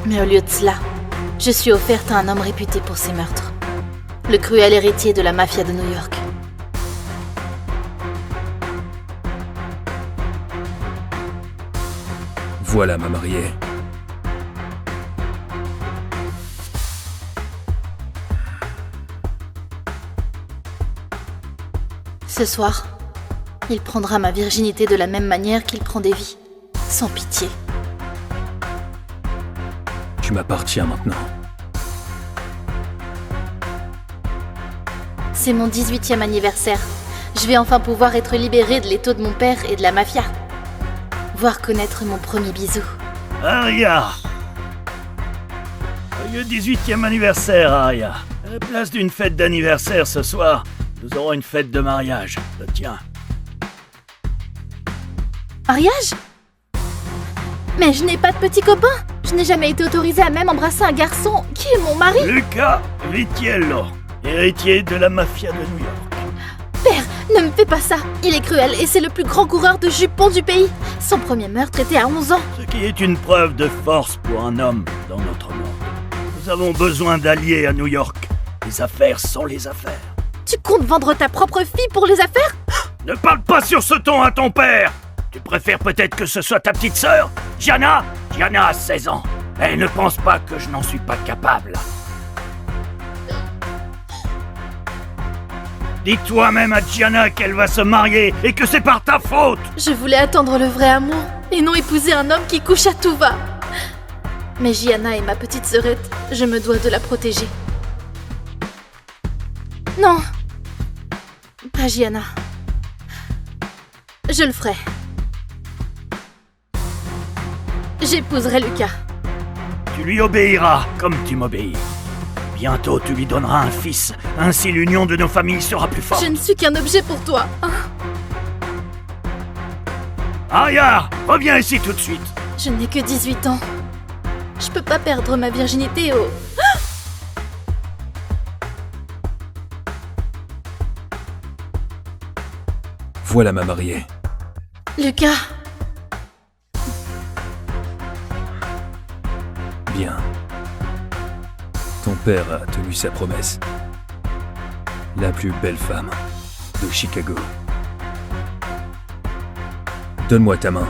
Mais au lieu de cela, je suis offerte à un homme réputé pour ses meurtres. Le cruel héritier de la mafia de New York. Voilà ma mariée. Ce soir, il prendra ma virginité de la même manière qu'il prend des vies, sans pitié. Tu m'appartiens maintenant. C'est mon 18e anniversaire. Je vais enfin pouvoir être libérée de l'étau de mon père et de la mafia. Voir connaître mon premier bisou. Aria! Joyeux 18e anniversaire, Aria. À la place d'une fête d'anniversaire ce soir, nous aurons une fête de mariage. Le tien. Mariage? Mais je n'ai pas de petit copain. Je n'ai jamais été autorisée à même embrasser un garçon qui est mon mari. Luca Vitiello, héritier de la mafia de New York. Père, ne me fais pas ça. Il est cruel et c'est le plus grand coureur de jupons du pays. Son premier meurtre était à 11 ans. Ce qui est une preuve de force pour un homme dans notre monde. Nous avons besoin d'alliés à New York. Les affaires sont les affaires. Tu comptes vendre ta propre fille pour les affaires? Ne parle pas sur ce ton à ton père. Tu préfères peut-être que ce soit ta petite sœur, Gianna? Gianna a 16 ans. Elle ne pense pas que je n'en suis pas capable. Dis toi-même à Gianna qu'elle va se marier et que c'est par ta faute. Je voulais attendre le vrai amour et non épouser un homme qui couche à tout va. Mais Gianna est ma petite sœurette, je me dois de la protéger. Non, pas Gianna. Je le ferai. J'épouserai Lucas. Tu lui obéiras comme tu m'obéis. Bientôt tu lui donneras un fils, ainsi l'union de nos familles sera plus forte. Je ne suis qu'un objet pour toi. Aria, reviens ici tout de suite. Je n'ai que 18 ans. Je peux pas perdre ma virginité au... Voilà ma mariée. Lucas. Bien. Ton père a tenu sa promesse. La plus belle femme de Chicago. Donne-moi ta main.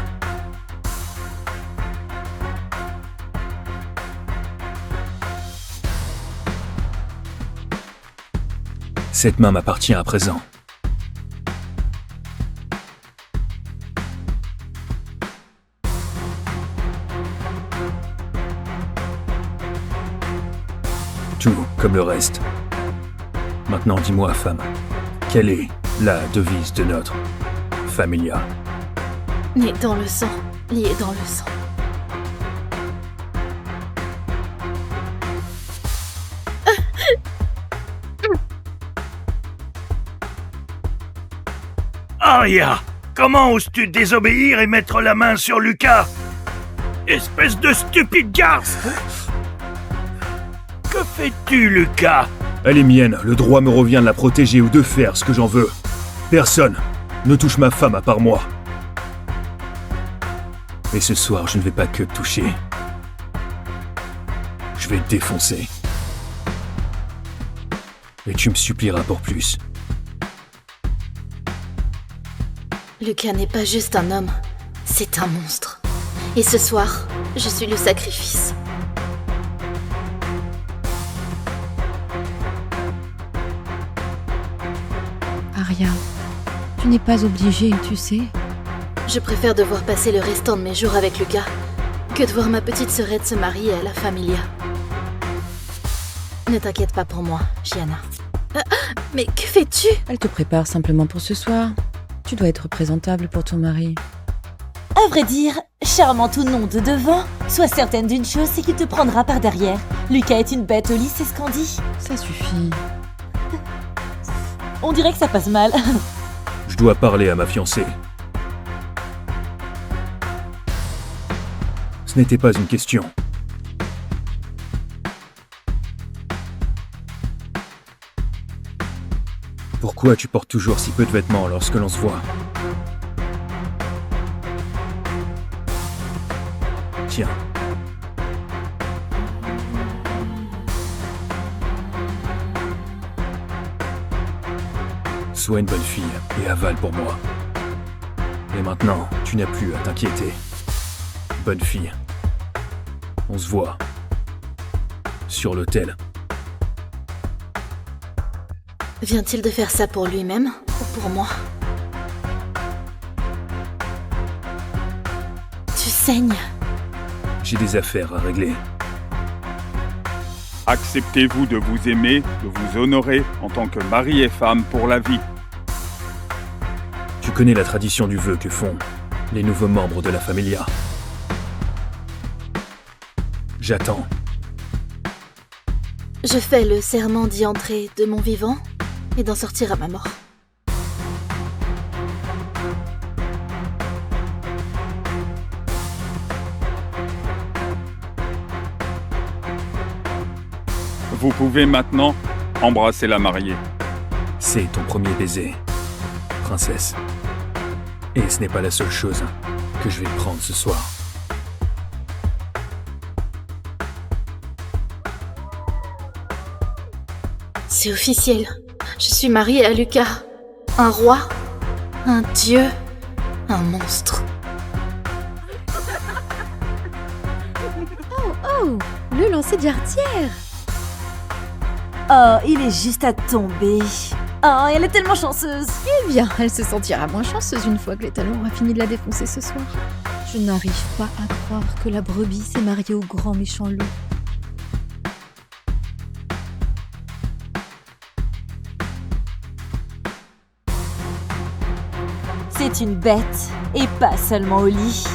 Cette main m'appartient à présent. Tout comme le reste. Maintenant, dis-moi, femme, quelle est la devise de notre familia? Né dans le sang, lié dans le sang. Aria, comment oses-tu désobéir et mettre la main sur Lucas? Espèce de stupide garce! Que fais-tu, Lucas? Elle est mienne, le droit me revient de la protéger ou de faire ce que j'en veux. Personne ne touche ma femme à part moi. Et ce soir, je ne vais pas que te toucher. Je vais te défoncer. Et tu me supplieras pour plus. Lucas n'est pas juste un homme, c'est un monstre. Et ce soir, je suis le sacrifice. Aria. Tu n'es pas obligée, tu sais. Je préfère devoir passer le restant de mes jours avec Lucas que de voir ma petite sœurette se marier à la Familia. Ne t'inquiète pas pour moi, Gianna. Mais que fais-tu? Elle te prépare simplement pour ce soir. Tu dois être présentable pour ton mari. À vrai dire, charmant ou non de devant, sois certaine d'une chose, c'est qu'il te prendra par derrière. Lucas est une bête au lit, c'est ce qu'on dit. Ça suffit. On dirait que ça passe mal. Je dois parler à ma fiancée. Ce n'était pas une question. Pourquoi tu portes toujours si peu de vêtements lorsque l'on se voit? Tiens. Sois une bonne fille et avale pour moi. Et maintenant, tu n'as plus à t'inquiéter. Bonne fille. On se voit. Sur l'autel. Vient-il de faire ça pour lui-même ou pour moi? Tu saignes. J'ai des affaires à régler. Acceptez-vous de vous aimer, de vous honorer en tant que mari et femme pour la vie. Tu connais la tradition du vœu que font les nouveaux membres de la Familia. J'attends. Je fais le serment d'y entrer de mon vivant et d'en sortir à ma mort. Vous pouvez maintenant embrasser la mariée. C'est ton premier baiser, princesse. Et ce n'est pas la seule chose que je vais te prendre ce soir. C'est officiel. Je suis mariée à Lucas. Un roi, un dieu, un monstre. Oh, le lancer d'artière. Oh, il est juste à tomber. Oh, elle est tellement chanceuse. Eh bien, elle se sentira moins chanceuse une fois que les talons aura fini de la défoncer ce soir. Je n'arrive pas à croire que la brebis s'est mariée au grand méchant loup. C'est une bête, et pas seulement au lit.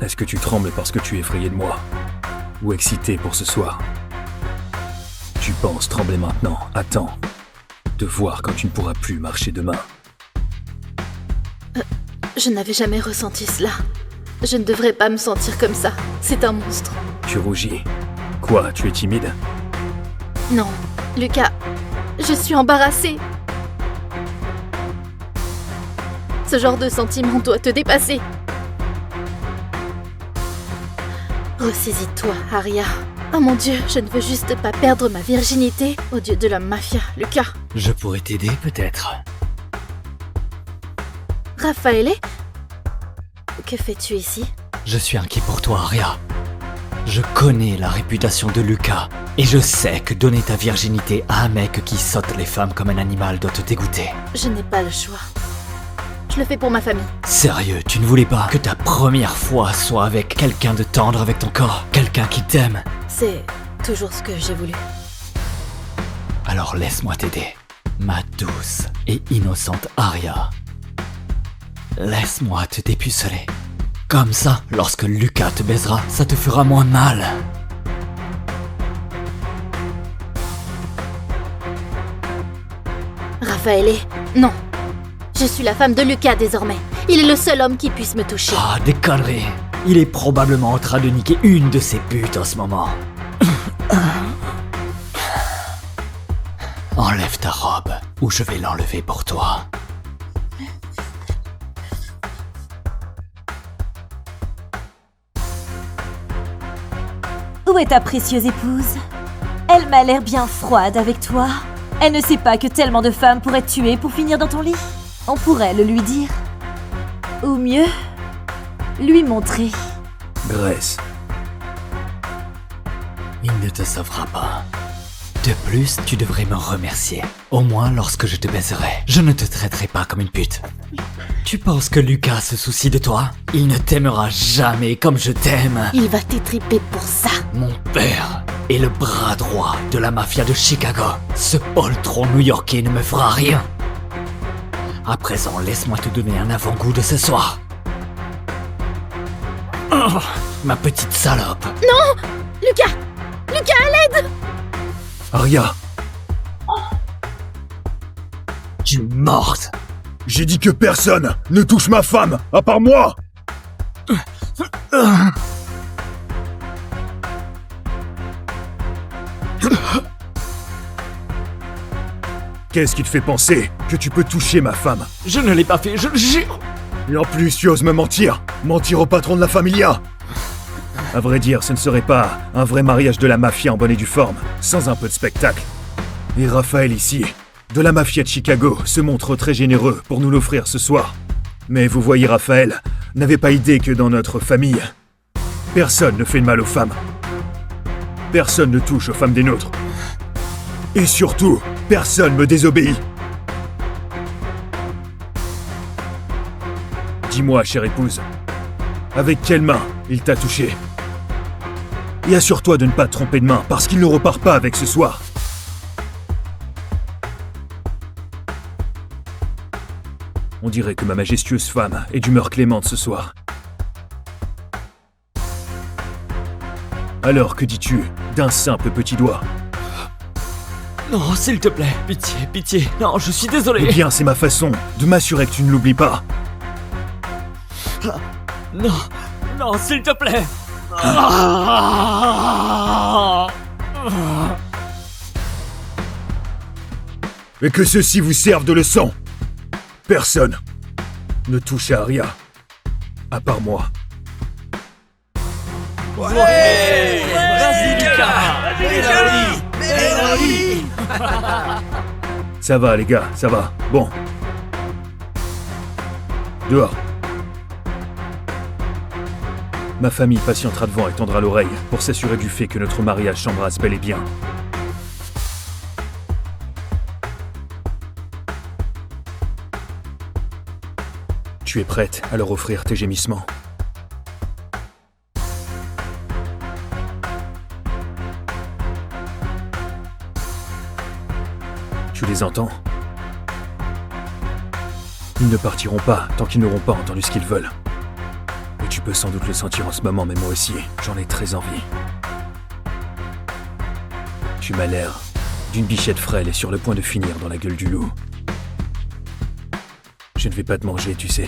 Est-ce que tu trembles parce que tu es effrayé de moi? Ou excité pour ce soir? Tu penses trembler maintenant? Attends. De voir quand tu ne pourras plus marcher demain. Je n'avais jamais ressenti cela. Je ne devrais pas me sentir comme ça. C'est un monstre. Tu rougis. Quoi, tu es timide? Non, Lucas, je suis embarrassée. Ce genre de sentiment doit te dépasser. Ressaisis-toi, Aria. Oh mon Dieu, je ne veux juste pas perdre ma virginité au dieu de la mafia, Lucas. Je pourrais t'aider, peut-être. Raffaele? Que fais-tu ici? Je suis inquiet pour toi, Aria. Je connais la réputation de Lucas, et je sais que donner ta virginité à un mec qui saute les femmes comme un animal doit te dégoûter. Je n'ai pas le choix. Je le fais pour ma famille. Sérieux, tu ne voulais pas que ta première fois soit avec quelqu'un de tendre avec ton corps, quelqu'un qui t'aime? C'est toujours ce que j'ai voulu. Alors laisse-moi t'aider, ma douce et innocente Aria. Laisse-moi te dépuceler. Comme ça, lorsque Lucas te baisera, ça te fera moins mal. Raffaele, non. Je suis la femme de Lucas désormais. Il est le seul homme qui puisse me toucher. Ah, des conneries. Il est probablement en train de niquer une de ses putes en ce moment. Enlève ta robe, ou je vais l'enlever pour toi. Où est ta précieuse épouse? Elle m'a l'air bien froide avec toi. Elle ne sait pas que tellement de femmes pourraient te tuer pour finir dans ton lit. On pourrait le lui dire. Ou mieux, lui montrer. Grace. Il ne te sauvera pas. De plus, tu devrais me remercier. Au moins lorsque je te baiserai. Je ne te traiterai pas comme une pute. Tu penses que Lucas se soucie de toi? Il ne t'aimera jamais comme je t'aime. Il va t'étriper pour ça. Mon père est le bras droit de la mafia de Chicago. Ce poltron new-yorkais ne me fera rien. À présent, laisse-moi te donner un avant-goût de ce soir. Oh, ma petite salope. Non! Lucas! Lucas, à l'aide! Arya! Tu morte! J'ai dit que personne ne touche ma femme, à part moi! Qu'est-ce qui te fait penser que tu peux toucher ma femme? Je ne l'ai pas fait, je le jure! Et en plus, tu oses me mentir! Mentir au patron de la familia! À vrai dire, ce ne serait pas un vrai mariage de la mafia en bonne et due forme, sans un peu de spectacle. Et Raphaël ici, de la mafia de Chicago, se montre très généreux pour nous l'offrir ce soir. Mais vous voyez, Raphaël n'avait pas idée que dans notre famille, personne ne fait de mal aux femmes. Personne ne touche aux femmes des nôtres. Et surtout, personne me désobéit. Dis-moi, chère épouse, avec quelle main il t'a touché? Et assure-toi de ne pas te tromper de main, parce qu'il ne repart pas avec ce soir. On dirait que ma majestueuse femme est d'humeur clémente ce soir. Alors, que dis-tu d'un simple petit doigt? Non, s'il te plaît, pitié, pitié. Non, je suis désolé. Eh bien, c'est ma façon de m'assurer que tu ne l'oublies pas. Non, non, s'il te plaît. Et que ceci vous serve de leçon. Personne ne touche à Arya, à part moi. Ouais! Vas-y, Lucas! Vas-y! Ça va, les gars, ça va. Bon. Dehors. Ma famille patientera devant et tendra l'oreille pour s'assurer du fait que notre mariage s'embrasse bel et bien. Tu es prête à leur offrir tes gémissements? Tu les entends? Ils ne partiront pas tant qu'ils n'auront pas entendu ce qu'ils veulent. Et tu peux sans doute le sentir en ce moment, mais moi aussi, j'en ai très envie. Tu m'as l'air d'une bichette frêle et sur le point de finir dans la gueule du loup. Je ne vais pas te manger, tu sais.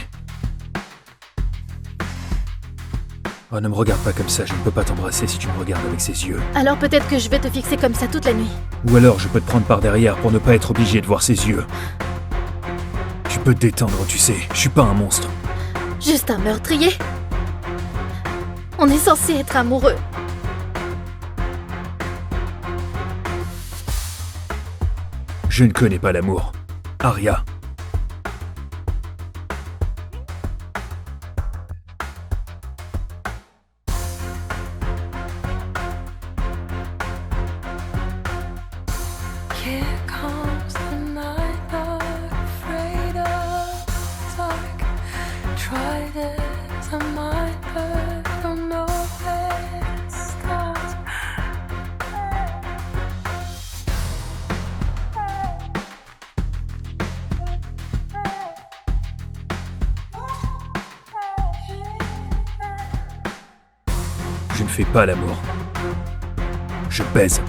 Oh, ne me regarde pas comme ça, je ne peux pas t'embrasser si tu me regardes avec ces yeux. Alors peut-être que je vais te fixer comme ça toute la nuit. Ou alors je peux te prendre par derrière pour ne pas être obligé de voir ses yeux. Tu peux te détendre, tu sais, je suis pas un monstre. Juste un meurtrier. On est censé être amoureux. Je ne connais pas l'amour. Arya. Je ne fais pas l'amour. Je baise.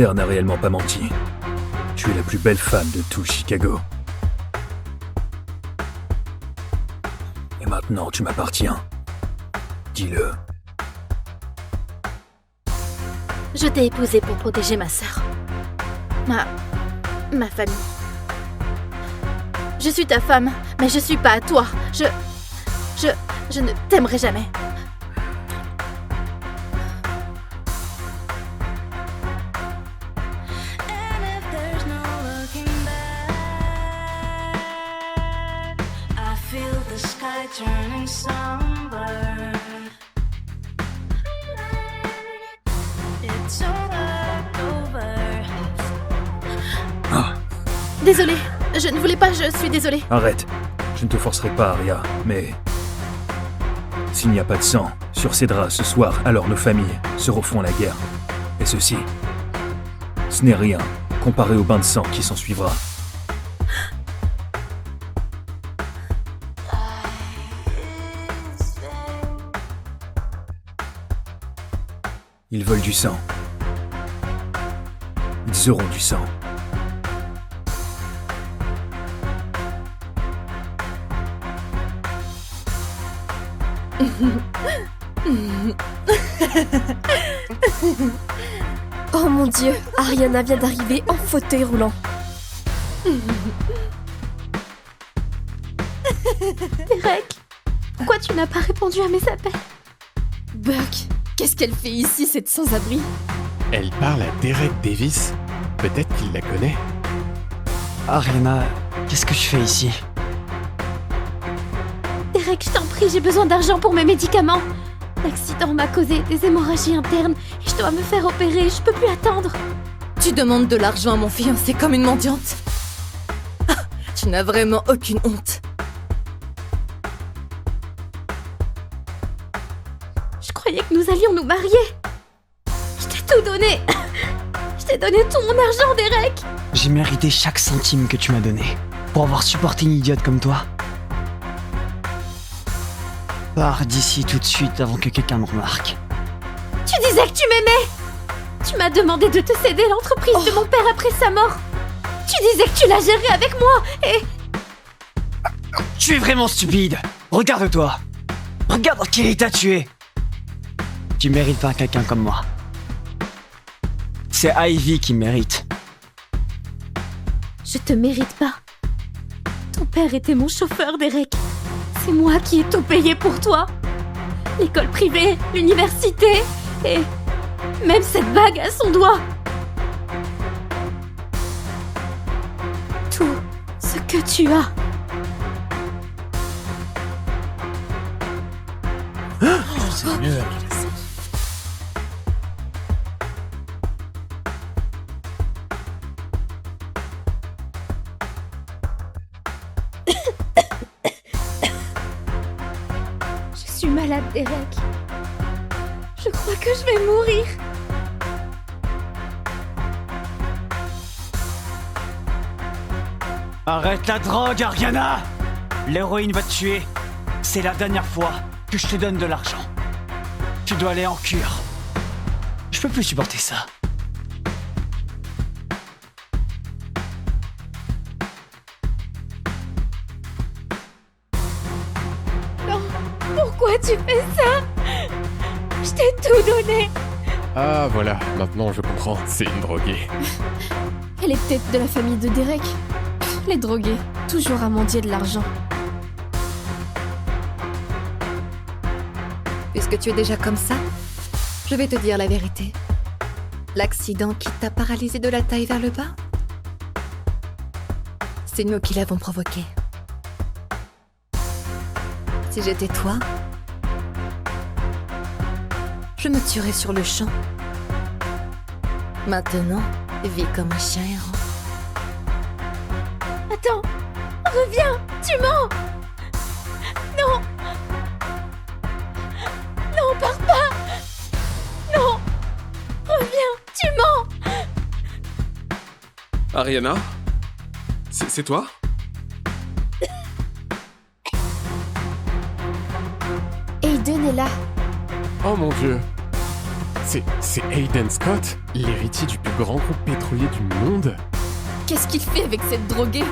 père n'a réellement pas menti. Tu es la plus belle femme de tout Chicago. Et maintenant, tu m'appartiens. Dis-le. Je t'ai épousée pour protéger ma sœur. Ma famille. Je suis ta femme, mais je suis pas à toi. Je ne t'aimerai jamais. Désolée, je ne voulais pas, je suis désolée. Arrête. Je ne te forcerai pas, Arya, mais... S'il n'y a pas de sang sur ces draps ce soir, alors nos familles se refont la guerre. Et ceci, ce n'est rien comparé au bain de sang qui s'en suivra. Ils veulent du sang. Ils auront du sang. Oh mon Dieu, Ariana vient d'arriver en fauteuil roulant. Derek, pourquoi tu n'as pas répondu à mes appels? Buck, qu'est-ce qu'elle fait ici, cette sans-abri? Elle parle à Derek Davis. Peut-être qu'il la connaît. Ariana, qu'est-ce que tu fais ici? Derek, je t'en prie, j'ai besoin d'argent pour mes médicaments. L'accident m'a causé des hémorragies internes et je dois me faire opérer, je peux plus attendre. Tu demandes de l'argent à mon fiancé comme une mendiante? Ah, tu n'as vraiment aucune honte. Je croyais que nous allions nous marier. Je t'ai tout donné. Je t'ai donné tout mon argent, Derek. J'ai mérité chaque centime que tu m'as donné pour avoir supporté une idiote comme toi. Pars d'ici tout de suite avant que quelqu'un me remarque. Tu disais que tu m'aimais. Tu m'as demandé de te céder l'entreprise de mon père après sa mort. Tu disais que tu la gérerais avec moi et... Tu es vraiment stupide. Regarde-toi. Regarde dans quel état tu es. Tu mérites pas quelqu'un comme moi. C'est Ivy qui mérite. Je te mérite pas. Ton père était mon chauffeur, Derek. C'est moi qui ai tout payé pour toi. L'école privée, l'université et même cette bague à son doigt. Tout ce que tu as. Oh, Seigneur. Je suis malade, Derek. Je crois que je vais mourir. Arrête la drogue, Ariana! L'héroïne va te tuer. C'est la dernière fois que je te donne de l'argent. Tu dois aller en cure. Je peux plus supporter ça. Non, pourquoi tu fais ça? Je t'ai tout donné. Ah voilà, maintenant je comprends. C'est une droguée. Elle est peut-être de la famille de Derek. Les drogués, toujours à mendier de l'argent. Puisque tu es déjà comme ça, je vais te dire la vérité. L'accident qui t'a paralysé de la taille vers le bas, c'est nous qui l'avons provoqué. Si j'étais toi, je me tuerais sur le champ. Maintenant, vis comme un chien errant. Attends, reviens, tu mens. Non. Non, pars pas. Non. Reviens, tu mens. Ariana? C'est toi? Aiden est là. Oh mon Dieu. C'est Aiden Scott, l'héritier du plus grand groupe pétrolier du monde? Qu'est-ce qu'il fait avec cette droguée?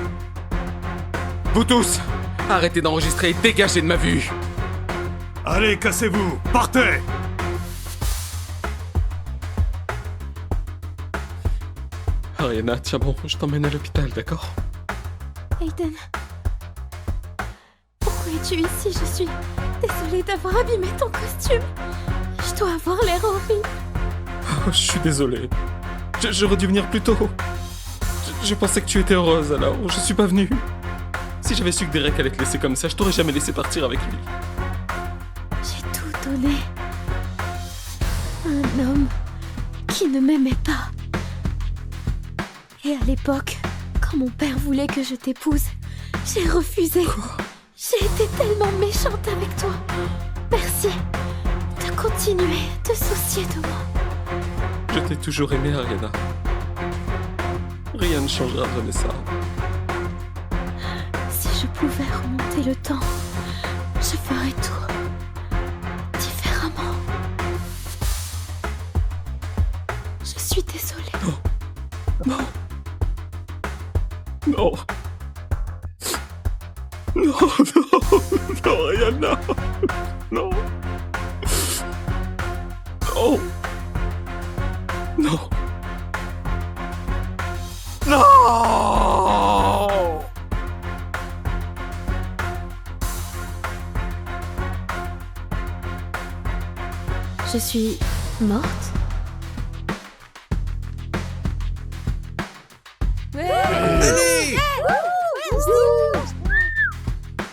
Vous tous, arrêtez d'enregistrer et dégagez de ma vue. Allez, cassez-vous, partez! Ariana, tiens bon, je t'emmène à l'hôpital, d'accord? Aiden. Pourquoi es-tu ici? Je suis désolée d'avoir abîmé ton costume. Je dois avoir l'air horrible. Oh, je suis désolé. J'aurais dû venir plus tôt. Je pensais que tu étais heureuse, alors je suis pas venu. Si j'avais su que Derek allait te laisser comme ça, je t'aurais jamais laissé partir avec lui. J'ai tout donné. Un homme qui ne m'aimait pas. Et à l'époque, quand mon père voulait que je t'épouse, j'ai refusé. J'ai été tellement méchante avec toi. Merci de continuer de soucier de moi. Je t'ai toujours aimé, Ariana. Rien ne changera jamais ça. Si je pouvais remonter le temps, je ferais tout différemment. Je suis désolée. Non. Non. Non, non, Ariana. Non. Non. Non. Non. Je suis morte? Allez!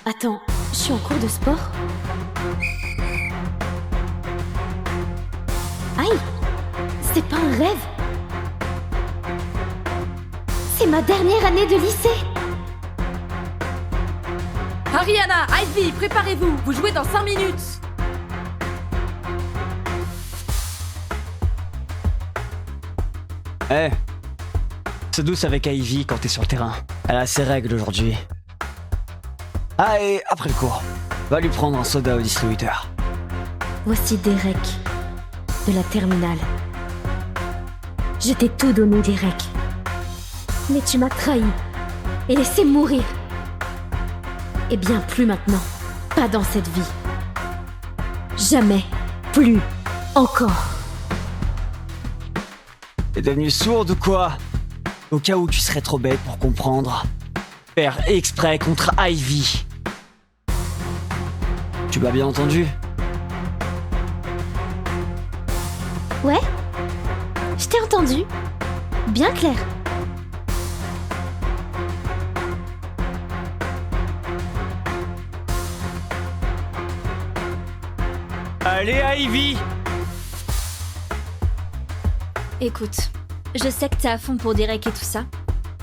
Attends, je suis en cours de sport? Aïe! C'est pas un rêve! C'est ma dernière année de lycée! Ariana, Ivy, préparez-vous, vous jouez dans 5 minutes. Eh, sois douce avec Ivy quand t'es sur le terrain. Elle a ses règles aujourd'hui. Ah, et après le cours, va lui prendre un soda au distributeur. Voici Derek, de la terminale. Je t'ai tout donné, Derek. Mais tu m'as trahi et laissé mourir. Eh bien, plus maintenant. Pas dans cette vie. Jamais. Plus. Encore. T'es devenue sourde ou quoi? Au cas où tu serais trop bête pour comprendre. Faire exprès contre Ivy. Tu m'as bien entendu? Ouais? Je t'ai entendu. Bien clair. Allez, Ivy! Écoute, je sais que t'es à fond pour Derek et tout ça,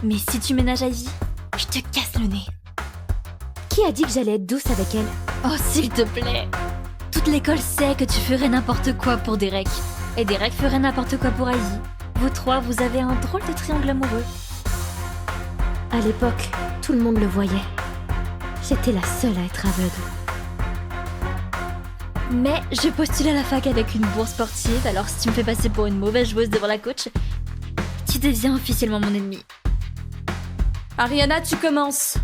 mais si tu ménages Ivy, je te casse le nez. Qui a dit que j'allais être douce avec elle? Oh, s'il te plaît! Toute l'école sait que tu ferais n'importe quoi pour Derek, et Derek ferait n'importe quoi pour Ivy. Vous trois, vous avez un drôle de triangle amoureux. À l'époque, tout le monde le voyait. J'étais la seule à être aveugle. Mais je postule à la fac avec une bourse sportive, alors si tu me fais passer pour une mauvaise joueuse devant la coach, tu deviens officiellement mon ennemi. Ariana, tu commences.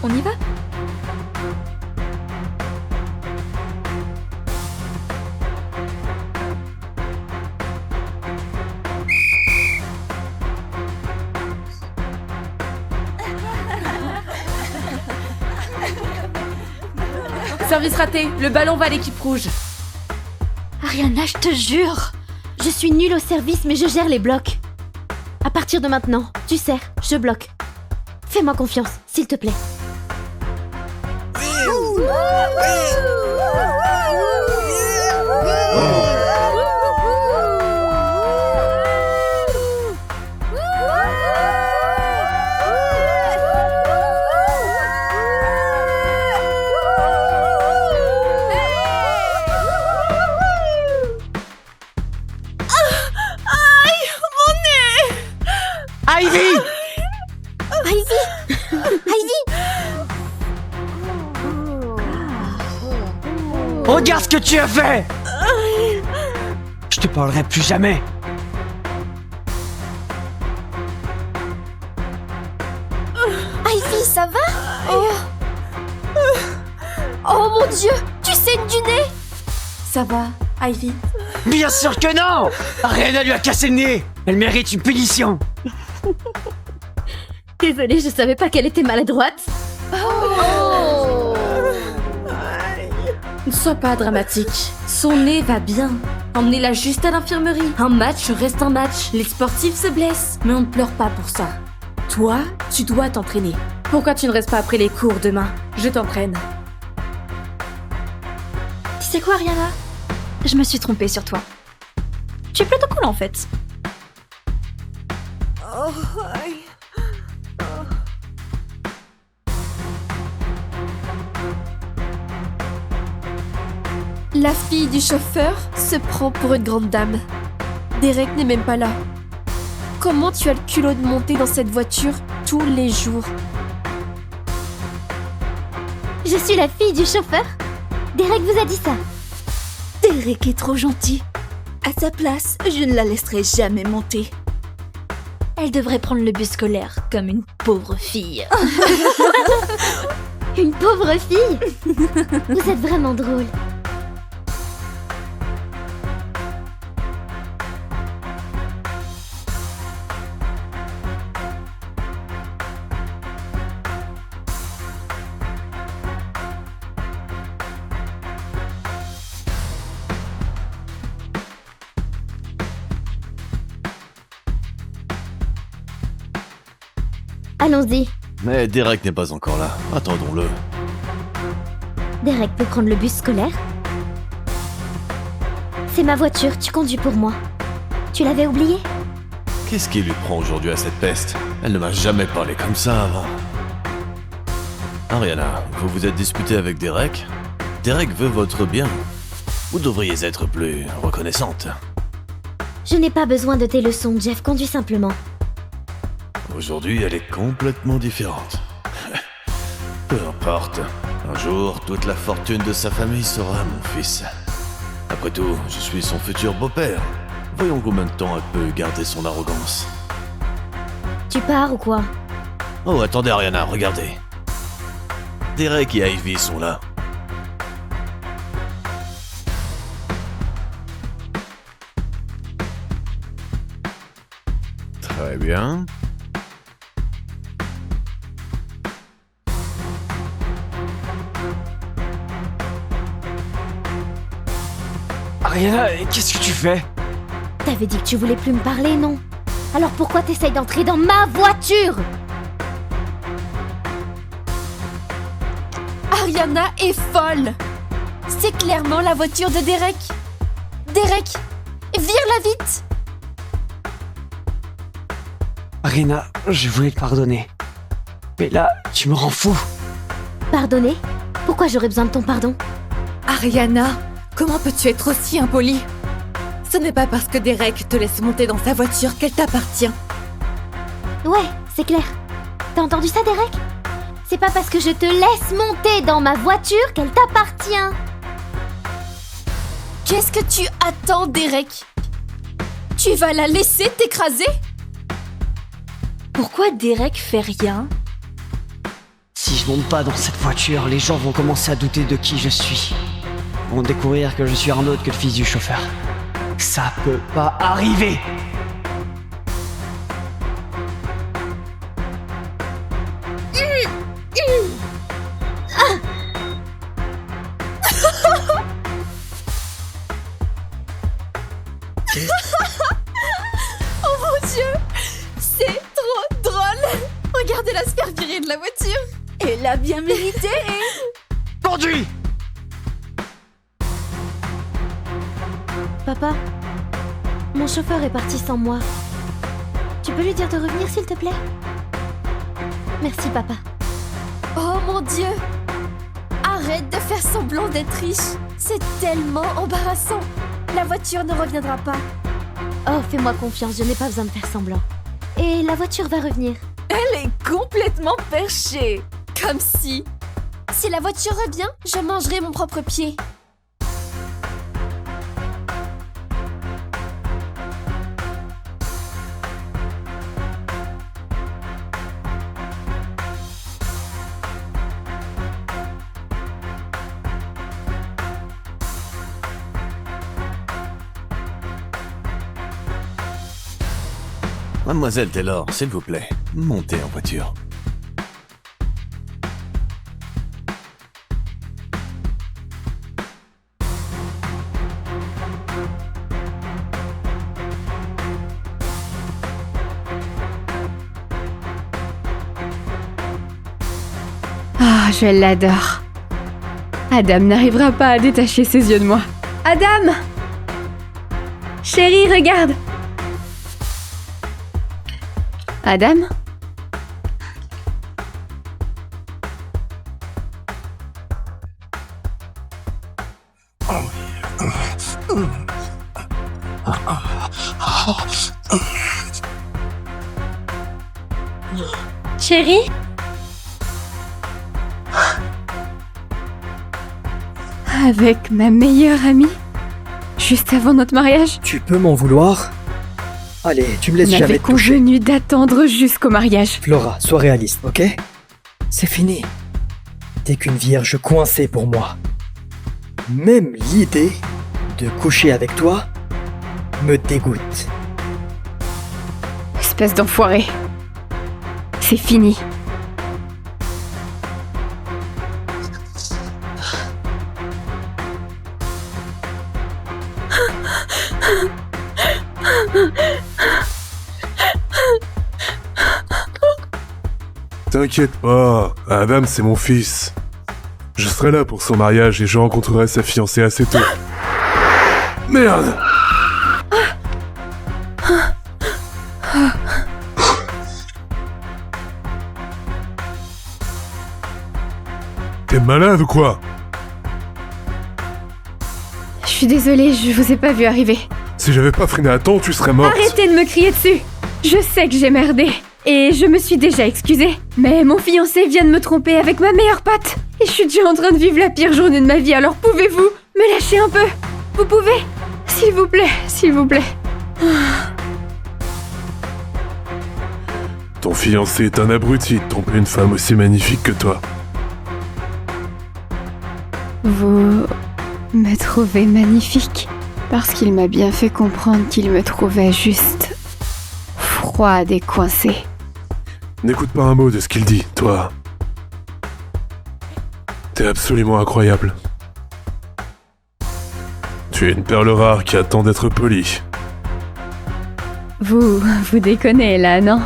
On y va? Service raté, le ballon va à l'équipe rouge. Ariana, je te jure! Je suis nulle au service, mais je gère les blocs. À partir de maintenant, tu sers, je bloque. Fais-moi confiance, s'il te plaît. Ivy! Ivy! Ivy! Regarde ce que tu as fait! Je te parlerai plus jamais. Ivy, ça va? Oh mon Dieu, tu saignes du nez? Ça va, Ivy? Bien sûr que non! Ariana lui a cassé le nez! Elle mérite une punition! Désolée, je savais pas qu'elle était maladroite. Ne sois pas dramatique. Son nez va bien. Emmenez-la juste à l'infirmerie. Un match reste un match. Les sportifs se blessent. Mais on ne pleure pas pour ça. Toi, tu dois t'entraîner. Pourquoi tu ne restes pas après les cours demain? Je t'entraîne. Tu sais quoi, Ariana? Je me suis trompée sur toi. Tu es plutôt cool en fait. La fille du chauffeur se prend pour une grande dame. Derek n'est même pas là. Comment tu as le culot de monter dans cette voiture tous les jours? Je suis la fille du chauffeur. Derek vous a dit ça. Derek est trop gentil. À sa place, je ne la laisserai jamais monter. Elle devrait prendre le bus scolaire comme une pauvre fille. Une pauvre fille? Vous êtes vraiment drôle. Allons-y. Mais Derek n'est pas encore là. Attendons-le. Derek peut prendre le bus scolaire? C'est ma voiture, tu conduis pour moi. Tu l'avais oublié? Qu'est-ce qui lui prend aujourd'hui à cette peste? Elle ne m'a jamais parlé comme ça avant. Ariana, vous vous êtes disputé avec Derek? Derek veut votre bien. Vous devriez être plus reconnaissante. Je n'ai pas besoin de tes leçons, Jeff, conduis simplement. Aujourd'hui, elle est complètement différente. Peu importe. Un jour, toute la fortune de sa famille sera à mon fils. Après tout, je suis son futur beau-père. Voyons combien de temps elle peut garder son arrogance. Tu pars ou quoi? Oh, attendez Ariana, regardez. Derek et Ivy sont là. Très bien. Ariana, qu'est-ce que tu fais? T'avais dit que tu voulais plus me parler, non? Alors pourquoi t'essayes d'entrer dans ma voiture? Ariana est folle. C'est clairement la voiture de Derek. Derek, vire-la vite. Ariana, je voulais te pardonner. Mais là, tu me rends fou. Pardonner? Pourquoi j'aurais besoin de ton pardon? Ariana, comment peux-tu être aussi impoli? Ce n'est pas parce que Derek te laisse monter dans sa voiture qu'elle t'appartient. Ouais, c'est clair. T'as entendu ça, Derek? C'est pas parce que je te laisse monter dans ma voiture qu'elle t'appartient. Qu'est-ce que tu attends, Derek? Tu vas la laisser t'écraser? Pourquoi Derek fait rien? Si je monte pas dans cette voiture, les gens vont commencer à douter de qui je suis. Ils vont découvrir que je suis un autre que le fils du chauffeur. Ça peut pas arriver! Oh mon Dieu! C'est trop drôle! Regardez-la se faire virer de la voiture! Elle a bien mérité! Conduis! Papa, mon chauffeur est parti sans moi. Tu peux lui dire de revenir, s'il te plaît? Merci, papa. Oh mon Dieu! Arrête de faire semblant d'être riche! C'est tellement embarrassant! La voiture ne reviendra pas. Oh, fais-moi confiance, je n'ai pas besoin de faire semblant. Et la voiture va revenir. Elle est complètement perchée! Comme si... Si la voiture revient, je mangerai mon propre pied. Mademoiselle Taylor, s'il vous plaît, montez en voiture. Ah, je l'adore. Adam n'arrivera pas à détacher ses yeux de moi. Adam! Chérie, regarde! Adam? Chérie? Avec ma meilleure amie? Juste avant notre mariage? Tu peux m'en vouloir? Allez, tu me laisses jamais jamais te toucher. On avait convenu d'attendre jusqu'au mariage. Flora, sois réaliste, ok? C'est fini. T'es qu'une vierge coincée pour moi. Même l'idée de coucher avec toi me dégoûte. Espèce d'enfoiré. C'est fini. T'inquiète pas, Adam c'est mon fils. Je serai là pour son mariage et je rencontrerai sa fiancée assez tôt. Merde! T'es malade ou quoi? Je suis désolée, je vous ai pas vu arriver. Si j'avais pas freiné à temps, tu serais morte. Arrêtez de me crier dessus! Je sais que j'ai merdé. Et je me suis déjà excusée. Mais mon fiancé vient de me tromper avec ma meilleure pote. Et je suis déjà en train de vivre la pire journée de ma vie, alors pouvez-vous me lâcher un peu? Vous pouvez? S'il vous plaît, s'il vous plaît. Ton fiancé est un abruti de tromper une femme aussi magnifique que toi. Vous me trouvez magnifique? Parce qu'il m'a bien fait comprendre qu'il me trouvait juste froide et coincée. N'écoute pas un mot de ce qu'il dit, toi. T'es absolument incroyable. Tu es une perle rare qui attend d'être polie. Vous déconnez là, non?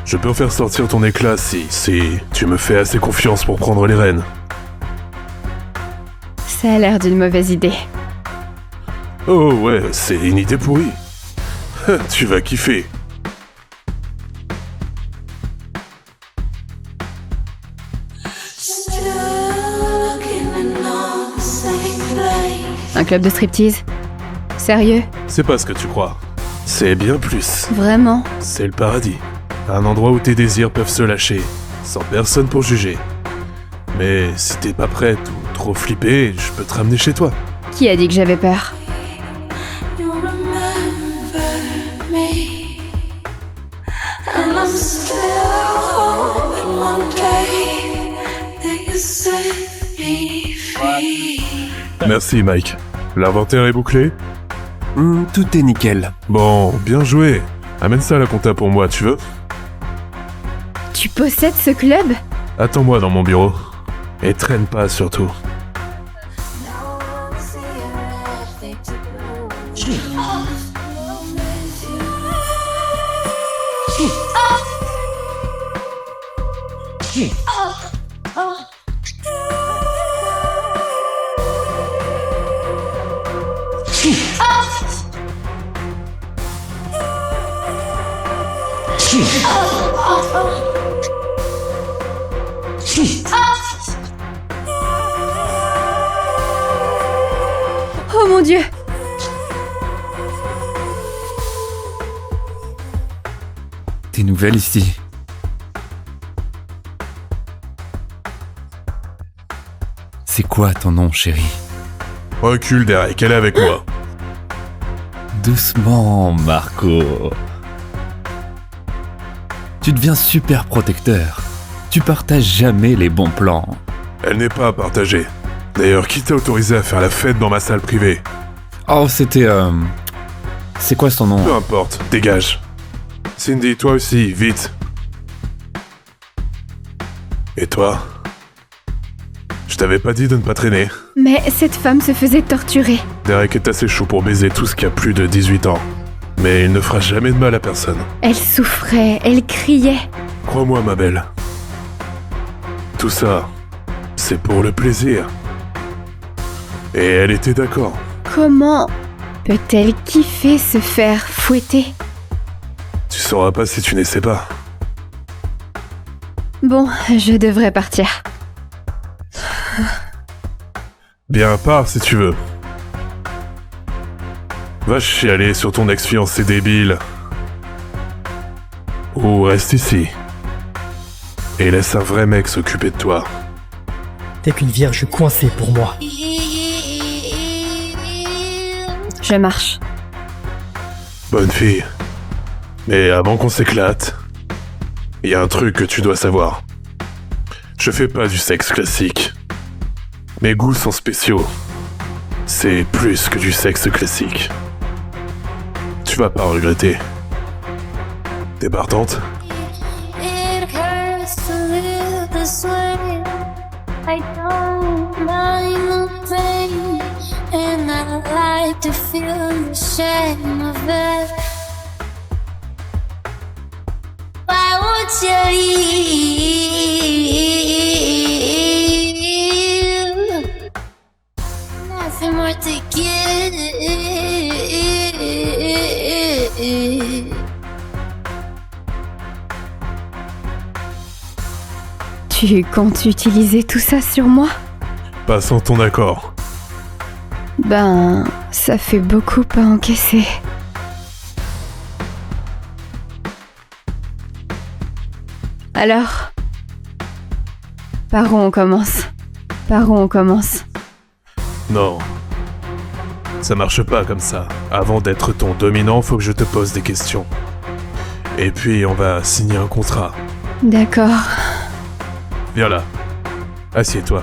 Je peux faire sortir ton éclat si tu me fais assez confiance pour prendre les rênes. Ça a l'air d'une mauvaise idée. Oh ouais, c'est une idée pourrie. Tu vas kiffer. Un club de striptease? Sérieux? C'est pas ce que tu crois. C'est bien plus. Vraiment? C'est le paradis. Un endroit où tes désirs peuvent se lâcher, sans personne pour juger. Mais si t'es pas prête ou trop flippée, je peux te ramener chez toi. Qui a dit que j'avais peur? Merci Mike. L'inventaire est bouclé? Tout est nickel. Bon, bien joué. Amène ça à la compta pour moi, tu veux? Tu possèdes ce club? Attends-moi dans mon bureau. Et traîne pas surtout. Oh mon Dieu! Des nouvelles ici? C'est quoi ton nom, chérie? Recule, Derek, elle est avec moi. Doucement, Marco. Tu deviens super protecteur. Tu partages jamais les bons plans. Elle n'est pas à partager. D'ailleurs, qui t'a autorisé à faire la fête dans ma salle privée? Oh, c'était C'est quoi son nom? Peu importe, dégage. Cindy, toi aussi, vite. Et toi? Je t'avais pas dit de ne pas traîner. Mais cette femme se faisait torturer. Derek est assez chaud pour baiser tout ce qui a plus de 18 ans. Mais il ne fera jamais de mal à personne. Elle souffrait, elle criait. Crois-moi, ma belle. Tout ça, c'est pour le plaisir. Et elle était d'accord. Comment peut-elle kiffer se faire fouetter? Tu sauras pas si tu n'essaies pas. Bon, je devrais partir. Bien, pars si tu veux. Va chialer sur ton ex-fiancé débile. Ou reste ici. Et laisse un vrai mec s'occuper de toi. T'es qu'une vierge coincée pour moi. Je marche. Bonne fille. Mais avant qu'on s'éclate, il y a un truc que tu dois savoir. Je fais pas du sexe classique. Mes goûts sont spéciaux. C'est plus que du sexe classique. Tu vas pas regretter. T'es partante? It hurts to live this way. I don't mind the pain, and I like to feel the shame of it. Why won't you leave? Nothing more to give. Tu comptes utiliser tout ça sur moi? Pas sans ton accord. Ben, ça fait beaucoup à encaisser. Alors, par où on commence? Par où on commence? Non. Ça marche pas comme ça. Avant d'être ton dominant, faut que je te pose des questions. Et puis on va signer un contrat. D'accord. Viens là. Assieds-toi.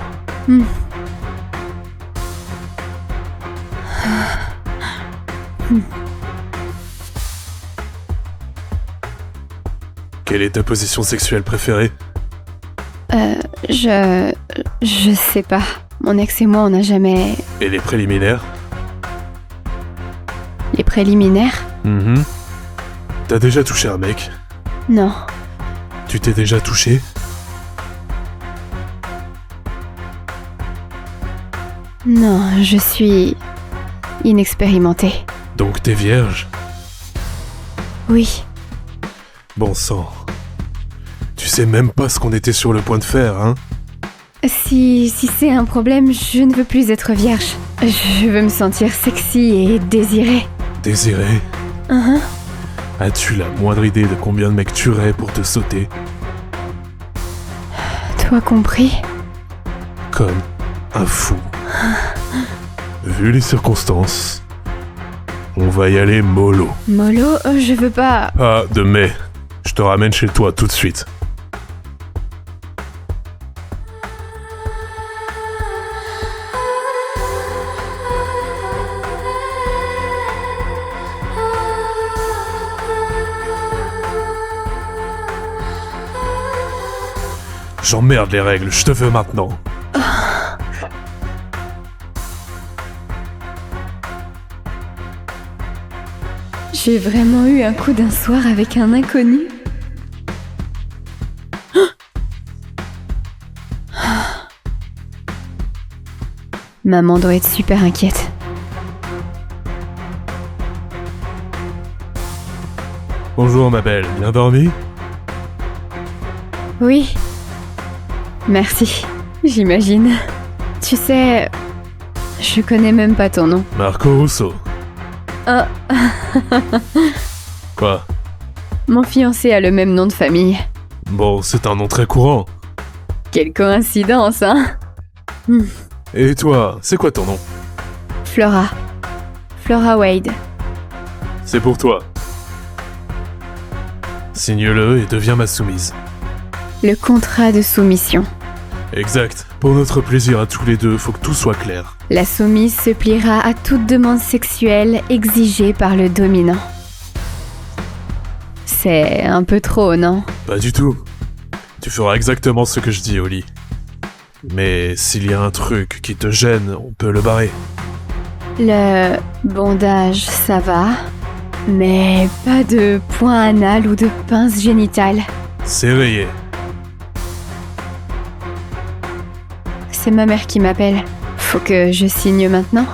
Quelle est ta position sexuelle préférée? Je sais pas. Mon ex et moi, on n'a jamais... Et les préliminaires? Les préliminaires? T'as déjà touché un mec? Non. Tu t'es déjà touché? Non, je suis... inexpérimentée. Donc t'es vierge? Oui. Bon sang. Tu sais même pas ce qu'on était sur le point de faire, hein? Si c'est un problème, je ne veux plus être vierge. Je veux me sentir sexy et désirée. Désirée? As-tu la moindre idée de combien de mecs tueraient pour te sauter? Toi compris? Comme un fou. Vu les circonstances, on va y aller mollo. Mollo, je veux pas... Pas de mais. Je te ramène chez toi tout de suite. J'emmerde les règles, je te veux maintenant. J'ai vraiment eu un coup d'un soir avec un inconnu. Maman doit être super inquiète. Bonjour ma belle, bien dormi? Oui. Merci, j'imagine. Tu sais, je connais même pas ton nom. Marco Russo. Ah. Quoi? Mon fiancé a le même nom de famille. Bon, c'est un nom très courant. Quelle coïncidence, hein? Et toi, c'est quoi ton nom? Flora. Flora Wade. C'est pour toi. Signe-le et deviens ma soumise. Le contrat de soumission. Exact. Pour notre plaisir à tous les deux, faut que tout soit clair. La soumise se pliera à toute demande sexuelle exigée par le dominant. C'est un peu trop, non? Pas du tout. Tu feras exactement ce que je dis, Oli. Mais s'il y a un truc qui te gêne, on peut le barrer. Le bondage, ça va. Mais pas de point anal ou de pince génitale. C'est rayé. C'est ma mère qui m'appelle. Faut que je signe maintenant?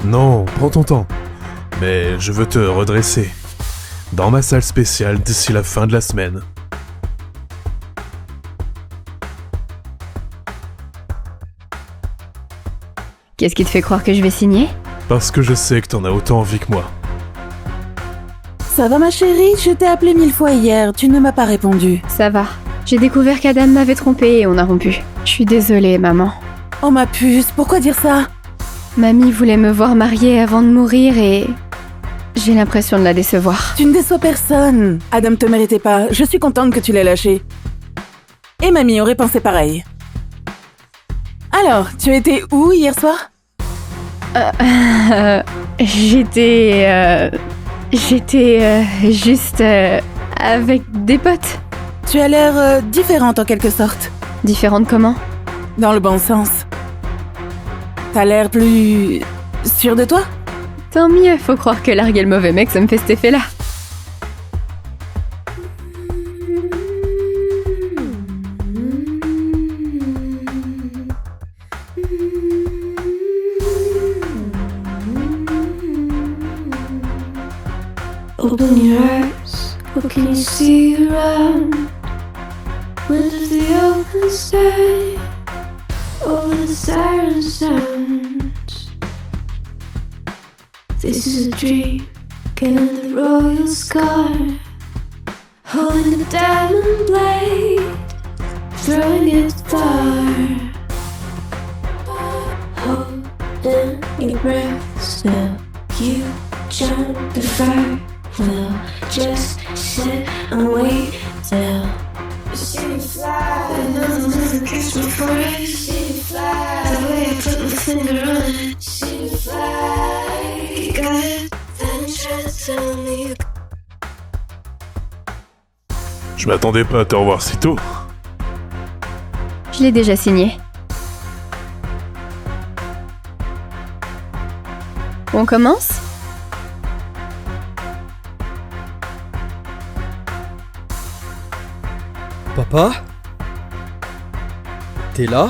Non, prends ton temps. Mais je veux te redresser. Dans ma salle spéciale d'ici la fin de la semaine. Qu'est-ce qui te fait croire que je vais signer? Parce que je sais que t'en as autant envie que moi. Ça va ma chérie? Je t'ai appelé 1000 fois hier, tu ne m'as pas répondu. Ça va. J'ai découvert qu'Adam m'avait trompée et on a rompu. Je suis désolée, maman. Oh ma puce, pourquoi dire ça? Mamie voulait me voir mariée avant de mourir et... j'ai l'impression de la décevoir. Tu ne déçois personne. Adam te méritait pas, je suis contente que tu l'aies lâché. Et mamie aurait pensé pareil. Alors, tu étais où hier soir? J'étais juste avec des potes. Tu as l'air différente en quelque sorte. Différente comment? Dans le bon sens. T'as l'air plus... sûre de toi? Tant mieux, faut croire que larguer le mauvais mec, ça me fait cet effet-là. Open your eyes, what can you see around? Windows the open sky, over the siren sounds. This is a dream, getting the royal scar, holding the diamond blade, throwing it far. Holding your breath still, you jump the fire. We'll just sit and wait till you see me fly. And nothing doesn't catch me for it. You see me fly. The way I put my finger on it. You see me fly. You got it. Then you try to tell me. Je m'attendais pas à te revoir si tôt. Je l'ai déjà signé. On commence? Papa? T'es là?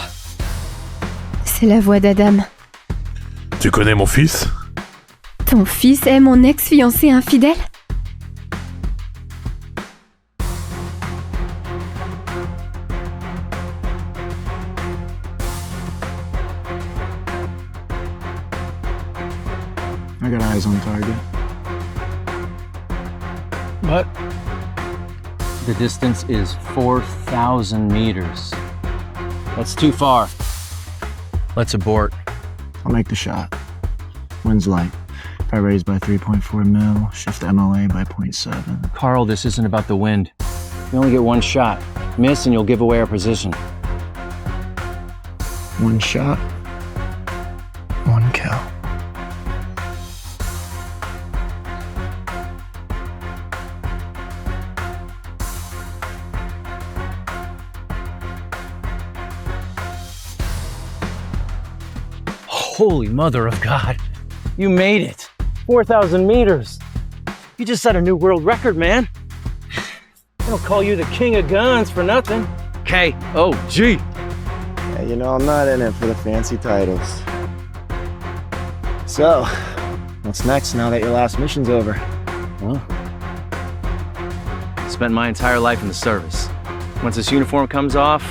C'est la voix d'Adam. Tu connais mon fils? Ton fils est mon ex-fiancé infidèle? I got eyes on target. But the distance is 4,000 meters. That's too far. Let's abort. I'll make the shot. Wind's light. If I raise by 3.4 mil, shift the MLA by 0.7. Carl, this isn't about the wind. You only get one shot. Miss and you'll give away our position. One shot, one kill. Holy mother of God. You made it. 4,000 meters. You just set a new world record, man. They don't call you the king of guns for nothing. K.O.G. Yeah, you know, I'm not in it for the fancy titles. So, what's next now that your last mission's over? Well, spent my entire life in the service. Once this uniform comes off,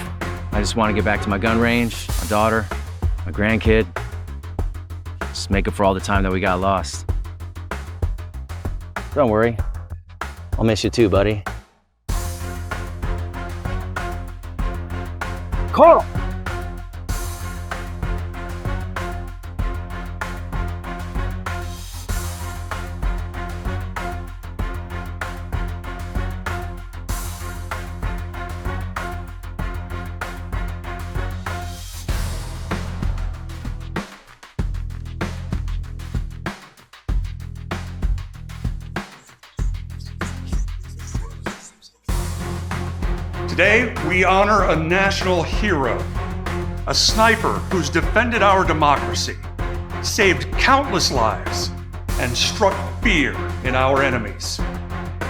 I just want to get back to my gun range, my daughter, my grandkid. Just make up for all the time that we got lost. Don't worry. I'll miss you too, buddy. Carl! Today, we honor a national hero, a sniper who's defended our democracy, saved countless lives, and struck fear in our enemies.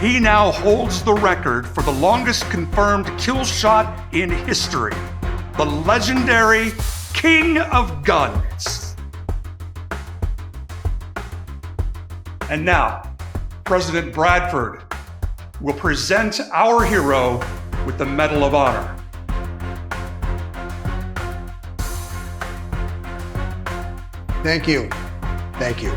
He now holds the record for the longest confirmed kill shot in history, the legendary King of Guns. And now, President Bradford will present our hero with the Medal of Honor. Thank you. Thank you.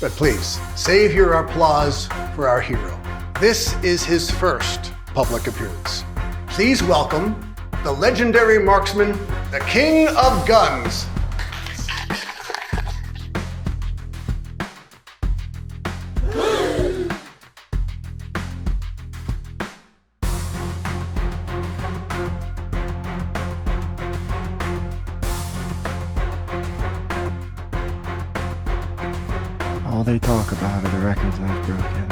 But please, save your applause for our hero. This is his first public appearance. Please welcome the legendary marksman, the King of Guns. All they talk about are the records I've broken.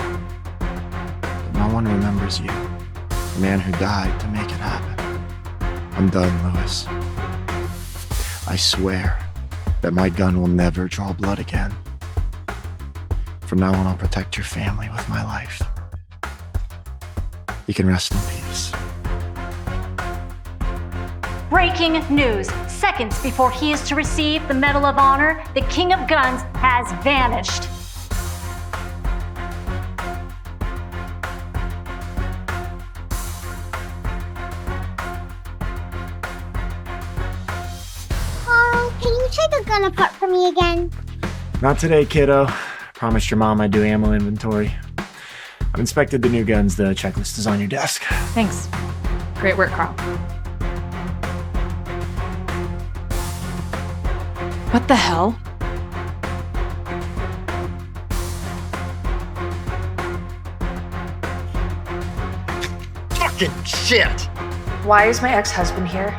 But no one remembers you, the man who died to make it happen. I'm done, Lewis. I swear that my gun will never draw blood again. From now on, I'll protect your family with my life. You can rest in peace. Breaking news. Seconds before he is to receive the Medal of Honor, the King of Guns has vanished. Carl, can you take a gun apart for me again? Not today, kiddo. Promised your mom I'd do ammo inventory. I've inspected the new guns. The checklist is on your desk. Thanks. Great work, Carl. What the hell? Fucking shit! Why is my ex-husband here?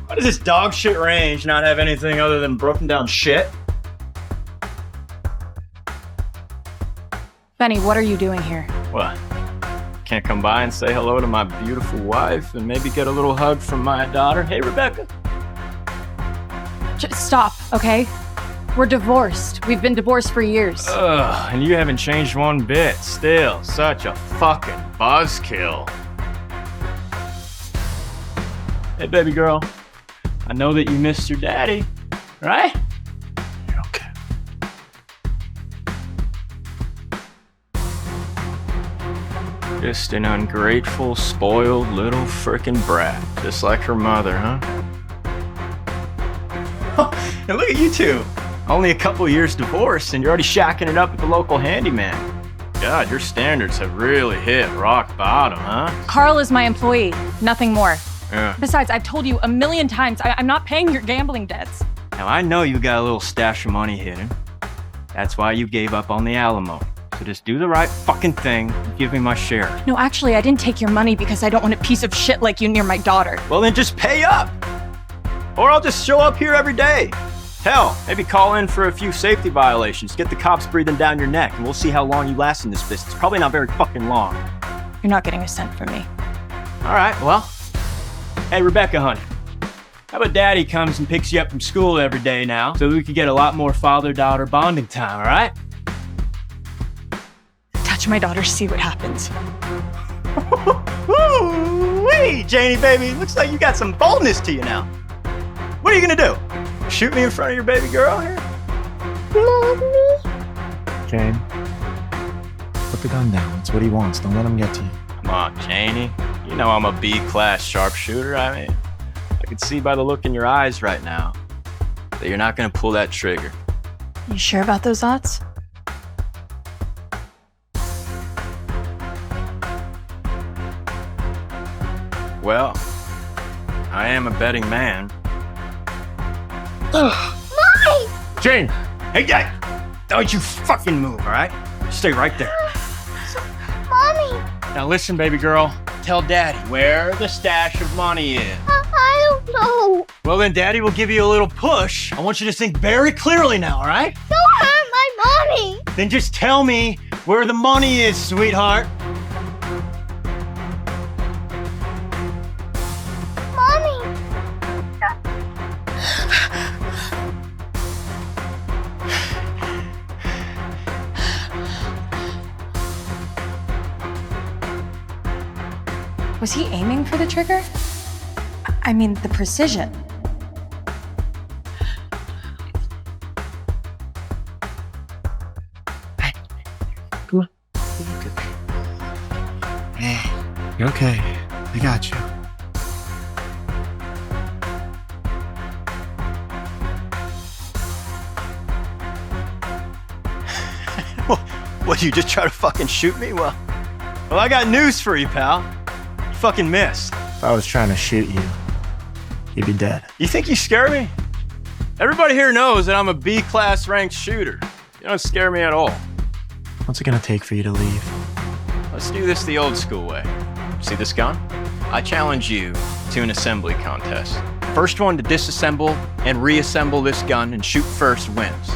Why does this dog shit range not have anything other than broken down shit? Benny, what are you doing here? What? Can't come by and say hello to my beautiful wife and maybe get a little hug from my daughter? Hey, Rebecca. Just stop, okay? We're divorced. We've been divorced for years. Ugh, and you haven't changed one bit. Still, such a fucking buzzkill. Hey, baby girl. I know that you missed your daddy, right? Just an ungrateful, spoiled little frickin' brat. Just like her mother, huh? And look at you two. Only a couple years divorced and you're already shacking it up at the local handyman. God, your standards have really hit rock bottom, huh? Carl is my employee, nothing more. Yeah. Besides, I've told you a million times, I'm not paying your gambling debts. Now, I know you got a little stash of money hidden. That's why you gave up on the alimony. So just do the right fucking thing and give me my share. No, actually, I didn't take your money because I don't want a piece of shit like you near my daughter. Well, then just pay up! Or I'll just show up here every day. Hell, maybe call in for a few safety violations, get the cops breathing down your neck, and we'll see how long you last in this business. Probably not very fucking long. You're not getting a cent from me. All right, well. Hey, Rebecca, honey. How about Daddy comes and picks you up from school every day now, so we could get a lot more father-daughter bonding time, all right? Touch my daughter, see what happens. Woo-wee, Janie, baby. Looks like you got some boldness to you now. What are you gonna do? Shoot me in front of your baby girl here? Mommy? Jane, put the gun down. It's what he wants. Don't let him get to you. Come on, Janie. You know I'm a B-class sharpshooter. I mean, I can see by the look in your eyes right now that you're not gonna pull that trigger. You sure about those odds? Well, I am a betting man. Mommy! Jane! Hey, guy! Don't you fucking move, all right? Stay right there. Mommy! Now listen, baby girl. Tell Daddy where the stash of money is. I don't know. Well, then Daddy will give you a little push. I want you to think very clearly now, all right? Don't hurt my mommy! Then just tell me where the money is, sweetheart. Was he aiming for the trigger? I mean, the precision. Come on. You're okay. I got you. What, you just try to fucking shoot me? Well, I got news for you, pal. You fucking missed. If I was trying to shoot you, you'd be dead. You think you scare me? Everybody here knows that I'm a B-class ranked shooter. You don't scare me at all. What's it gonna take for you to leave? Let's do this the old school way. See this gun? I challenge you to an assembly contest. First one to disassemble and reassemble this gun and shoot first wins.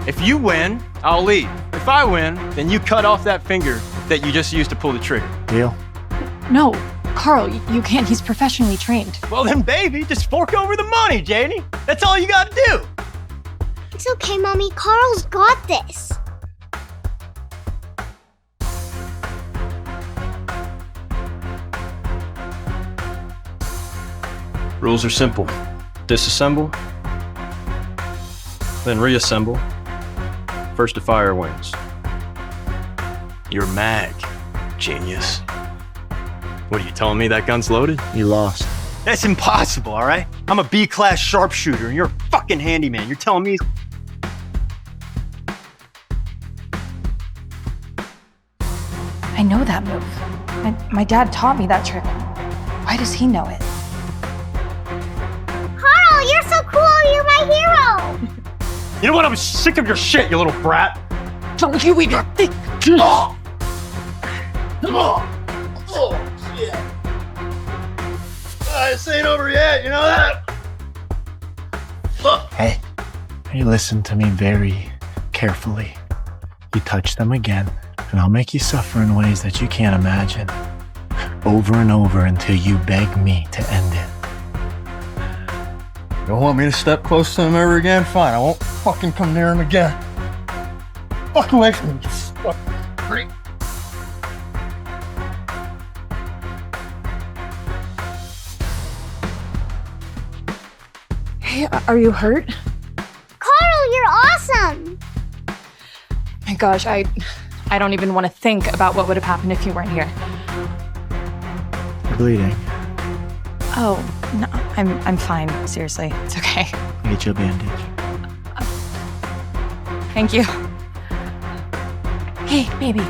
If you win, I'll leave. If I win, then you cut off that finger that you just used to pull the trigger. Deal? No, Carl, you can't. He's professionally trained. Well then, baby, just fork over the money, Janie. That's all you gotta do. It's okay, Mommy. Carl's got this. Rules are simple. Disassemble, then reassemble. First to fire wins. You're mag, genius. What are you telling me, that gun's loaded? You lost. That's impossible, all right? I'm a B-class sharpshooter and you're a fucking handyman. You're telling me... I know that move. My dad taught me that trick. Why does he know it? Carl, you're so cool. You're my hero. You know what? I'm sick of your shit, you little brat. Don't you even think... Oh, shit. This ain't over yet, you know that? Hey, you listen to me very carefully. You touch them again, and I'll make you suffer in ways that you can't imagine. Over and over until you beg me to end it. You don't want me to step close to him ever again? Fine, I won't fucking come near him again. Fuck away from him, you fucking freak. Hey, are you hurt? Carl, you're awesome. My gosh, I don't even want to think about what would have happened if you weren't here. You're bleeding. Oh, no, I'm fine. Seriously, it's okay. I'll get you a bandage. Thank you. Hey, baby.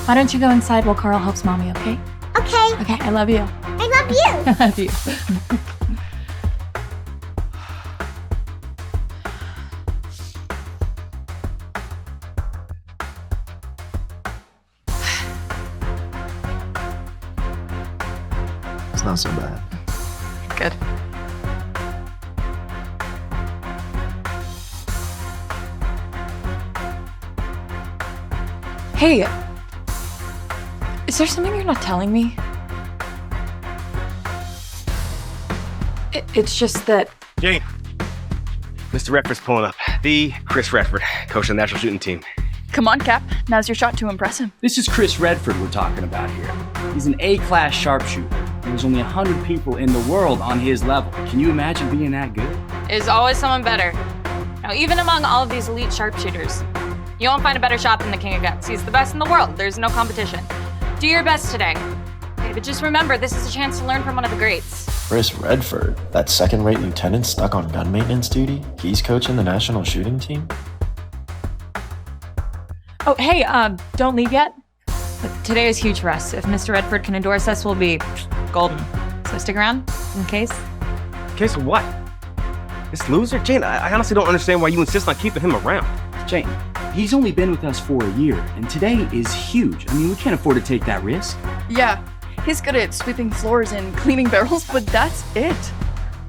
Why don't you go inside while Carl helps Mommy, okay? Okay. Okay, I love you. I love you. I love you. It's not so bad. Good. Hey, is there something you're not telling me? It's just that... Jane, Mr. Redford's pulling up. The Chris Redford, coach of the national shooting team. Come on, Cap. Now's your shot to impress him. This is Chris Redford we're talking about here. He's an A-class sharpshooter. There's only 100 people in the world on his level. Can you imagine being that good? There's always someone better. Now, even among all of these elite sharpshooters, you won't find a better shot than the King of Guns. He's the best in the world. There's no competition. Do your best today. Okay, but just remember, this is a chance to learn from one of the greats. Chris Redford, that second-rate lieutenant stuck on gun maintenance duty? He's coaching the national shooting team? Oh, hey, don't leave yet. But today is huge for us. If Mr. Redford can endorse us, we'll be golden. So stick around, in case. In case of what? This loser? Jane, I honestly don't understand why you insist on keeping him around. Jane, he's only been with us for a year, and today is huge. I mean, we can't afford to take that risk. Yeah, he's good at sweeping floors and cleaning barrels, but that's it.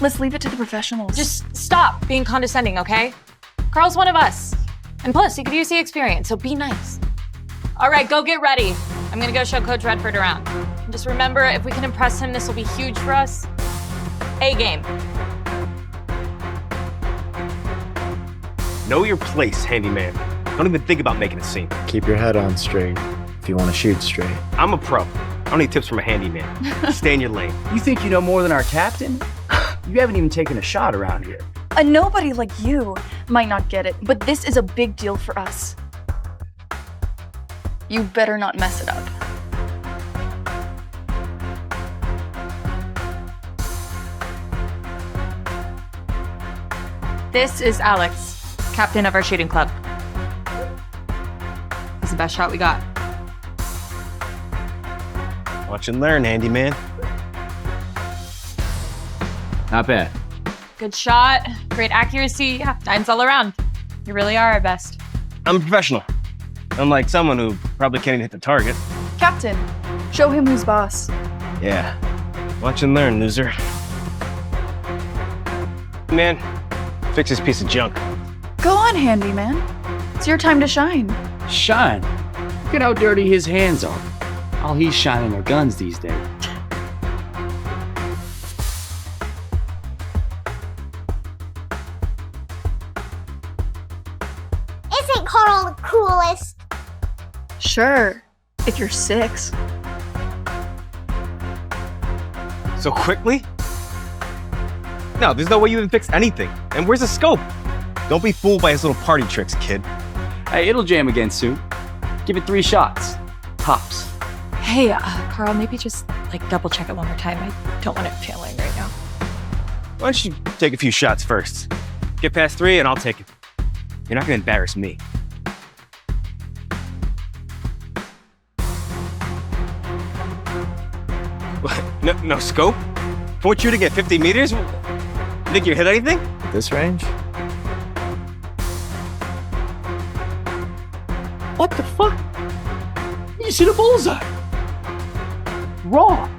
Let's leave it to the professionals. Just stop being condescending, okay? Carl's one of us. And plus, he could use the experience, so be nice. All right, go get ready. I'm gonna go show Coach Redford around. And just remember, if we can impress him, this will be huge for us. A-game. Know your place, handyman. Don't even think about making a scene. Keep your head on straight if you want to shoot straight. I'm a pro, all don't need tips from a handyman. Stay in your lane. You think you know more than our captain? You haven't even taken a shot around here. A nobody like you might not get it, but this is a big deal for us. You better not mess it up. This is Alex, captain of our shooting club. He's the best shot we got. Watch and learn, handyman. Not bad. Good shot, great accuracy, yeah, 9s all around. You really are our best. I'm a professional. Unlike someone who probably can't even hit the target. Captain, show him who's boss. Yeah. Watch and learn, loser. Man, fix this piece of junk. Go on, handyman. It's your time to shine. Shine? Look at how dirty his hands are. All he's shining are guns these days. Isn't Carl the coolest? Sure, if you're 6. So quickly? No, there's no way you even fix anything. And where's the scope? Don't be fooled by his little party tricks, kid. Hey, it'll jam again soon. Give it 3 shots. Tops. Hey, Carl, maybe just double check it one more time. I don't want it failing right now. Why don't you take a few shots first? Get past 3 and I'll take it. You're not gonna embarrass me. What? No scope? Point shooting at 50 meters? You think you hit anything? At this range? What the fuck? You see the bullseye. Wrong.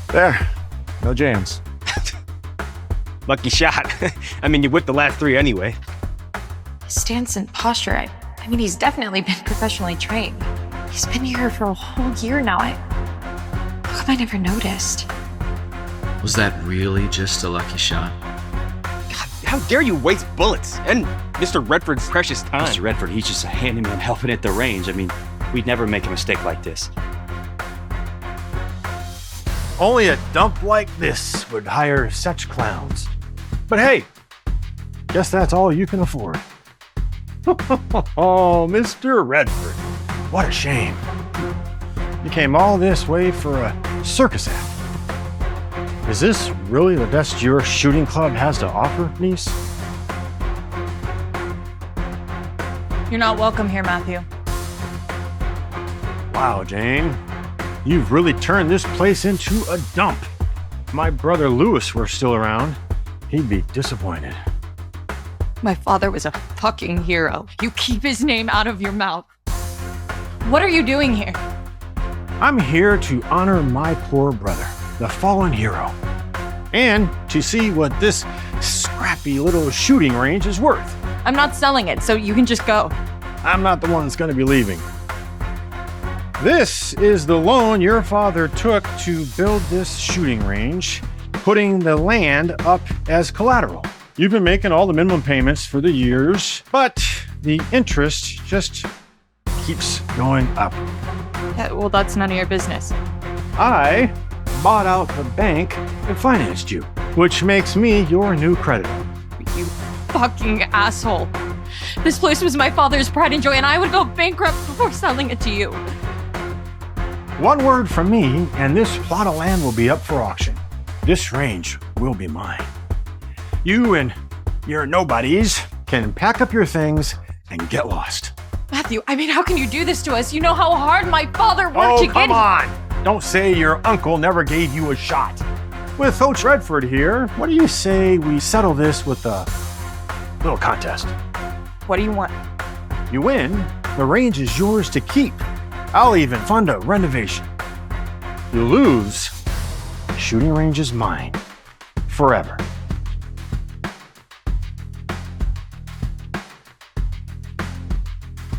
There. No jams. Lucky shot. I mean, you whipped the last 3 anyway. His stance and posture, I mean, he's definitely been professionally trained. He's been here for a whole year now. How come I never noticed? Was that really just a lucky shot? God, how dare you waste bullets and Mr. Redford's precious time? Mr. Redford, he's just a handyman helping at the range. I mean, we'd never make a mistake like this. Only a dump like this would hire such clowns. But hey, guess that's all you can afford. Oh, Mr. Redford, what a shame. You came all this way for a circus act. Is this really the best your shooting club has to offer, niece? You're not welcome here, Matthew. Wow, Jane. You've really turned this place into a dump. If my brother Lewis were still around, he'd be disappointed. My father was a fucking hero. You keep his name out of your mouth. What are you doing here? I'm here to honor my poor brother, the fallen hero, and to see what this scrappy little shooting range is worth. I'm not selling it, so you can just go. I'm not the one that's going to be leaving. This is the loan your father took to build this shooting range, putting the land up as collateral. You've been making all the minimum payments for the years, but the interest just keeps going up. Well, that's none of your business. I bought out the bank and financed you, which makes me your new creditor. You fucking asshole. This place was my father's pride and joy, and I would go bankrupt before selling it to you. One word from me, and this plot of land will be up for auction. This range will be mine. You and your nobodies can pack up your things and get lost. Matthew, I mean, how can you do this to us? You know how hard my father worked to get come on! Don't say your uncle never gave you a shot. With Coach Redford here, what do you say we settle this with a little contest? What do you want? You win, the range is yours to keep. I'll even fund a renovation. You lose, the shooting range is mine. Forever.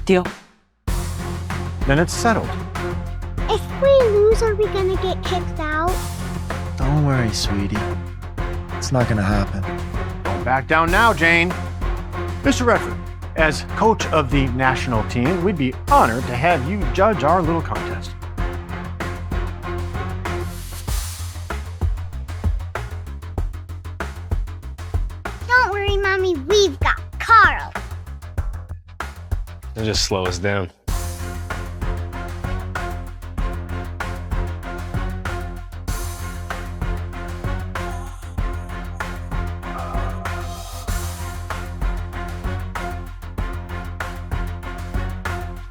Deal. Then it's settled. If we lose, are we gonna get kicked out? Don't worry, sweetie. It's not gonna happen. Don't back down now, Jane. Mr. Redford, As coach of the national team, we'd be honored to have you judge our little contest. Don't worry, Mommy, we've got Carl. They'll just slow us down.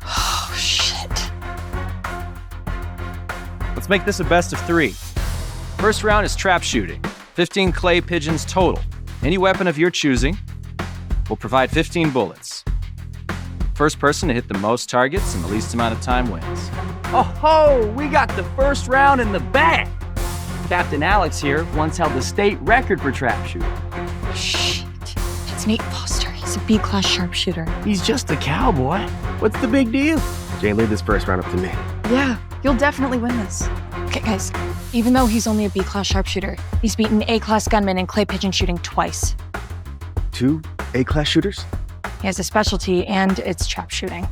Oh, shit. Let's make this a best of 3. First round is trap shooting. 15 clay pigeons total. Any weapon of your choosing will provide 15 bullets. First person to hit the most targets in the least amount of time wins. Oh ho! We got the first round in the bag! Captain Alex here once held the state record for trap shooting. Shit. It's Nate Foster. He's a B-class sharpshooter. He's just a cowboy. What's the big deal? Jane, leave this first round up to me. Yeah, you'll definitely win this. Okay, guys. Even though he's only a B-class sharpshooter, he's beaten A-class gunman in clay pigeon shooting twice. 2 A-class shooters? He has a specialty, and it's trap shooting.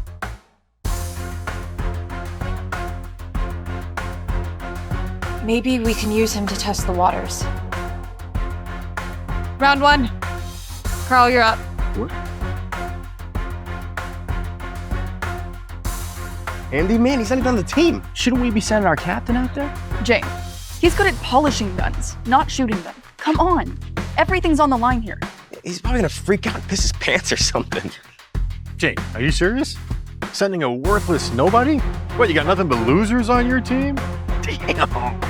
Maybe we can use him to test the waters. Round 1. Carl, you're up. What? Andy, man, he's not even on the team. Shouldn't we be sending our captain out there? Jane, he's good at polishing guns, not shooting them. Come on. Everything's on the line here. He's probably gonna freak out and piss his pants or something. Jake, are you serious? Sending a worthless nobody? What, you got nothing but losers on your team? Damn.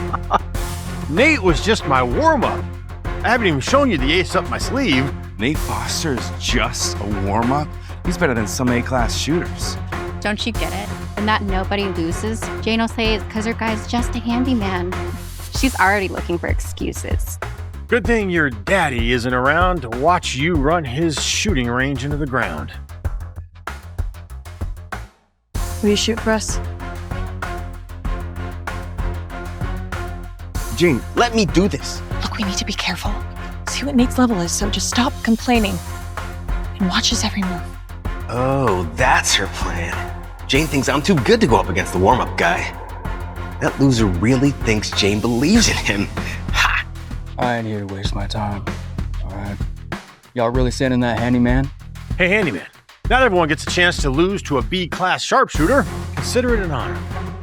Nate was just my warm-up. I haven't even shown you the ace up my sleeve. Nate Foster is just a warm-up? He's better than some A-class shooters. Don't you get it? When that nobody loses, Jane will say it's because her guy's just a handyman. She's already looking for excuses. Good thing your daddy isn't around to watch you run his shooting range into the ground. Will you shoot for us? Jane, let me do this. Look, we need to be careful. See what Nate's level is, so just stop complaining. And watch his every move. Oh, that's her plan. Jane thinks I'm too good to go up against the warm-up guy. That loser really thinks Jane believes in him. Ha! I ain't here to waste my time. All right. Y'all really sending that handyman? Hey, handyman. Not everyone gets a chance to lose to a B-class sharpshooter. Consider it an honor.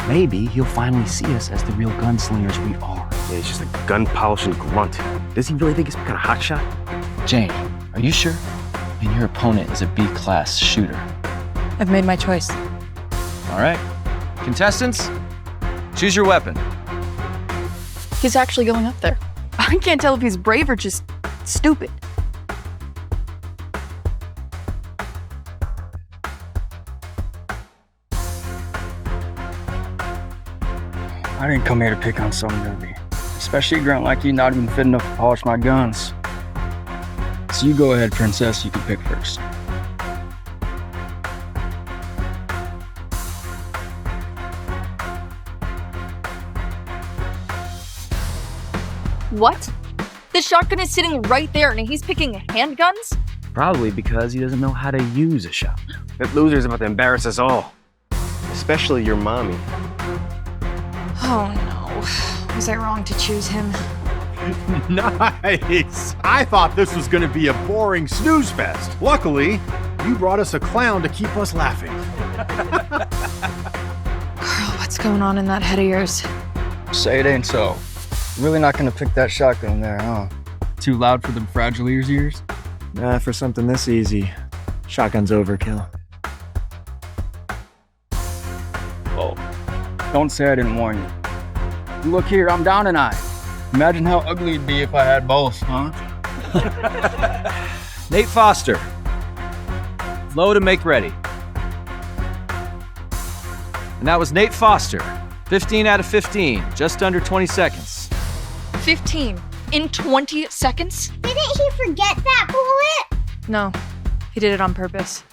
Maybe he'll finally see us as the real gunslingers we are. Yeah, he's just a gun-polishing grunt. Does he really think he's some kind of hotshot? Jane, are you sure? And your opponent is a B-class shooter. I've made my choice. All right. Contestants, choose your weapon. He's actually going up there. I can't tell if he's brave or just stupid. I didn't come here to pick on some newbie. Especially a grunt like you not even fit enough to polish my guns. So you go ahead, princess, you can pick first. What? The shotgun is sitting right there and he's picking handguns? Probably because he doesn't know how to use a shotgun. That loser's about to embarrass us all. Especially your mommy. Oh no. Was I wrong to choose him? Nice! I thought this was going to be a boring snooze fest. Luckily, you brought us a clown to keep us laughing. Carl, what's going on in that head of yours? Say it ain't so. Really not gonna pick that shotgun there, huh? Too loud for them fragile ears? Nah, for something this easy, shotgun's overkill. Oh, don't say I didn't warn you. Look here, I'm down an eye. Imagine how ugly it'd be if I had both, huh? Nate Foster. Load and make ready. And that was Nate Foster. 15 out of 15, just under 20 seconds. 15 in 20 seconds? Didn't he forget that bullet? No, he did it on purpose.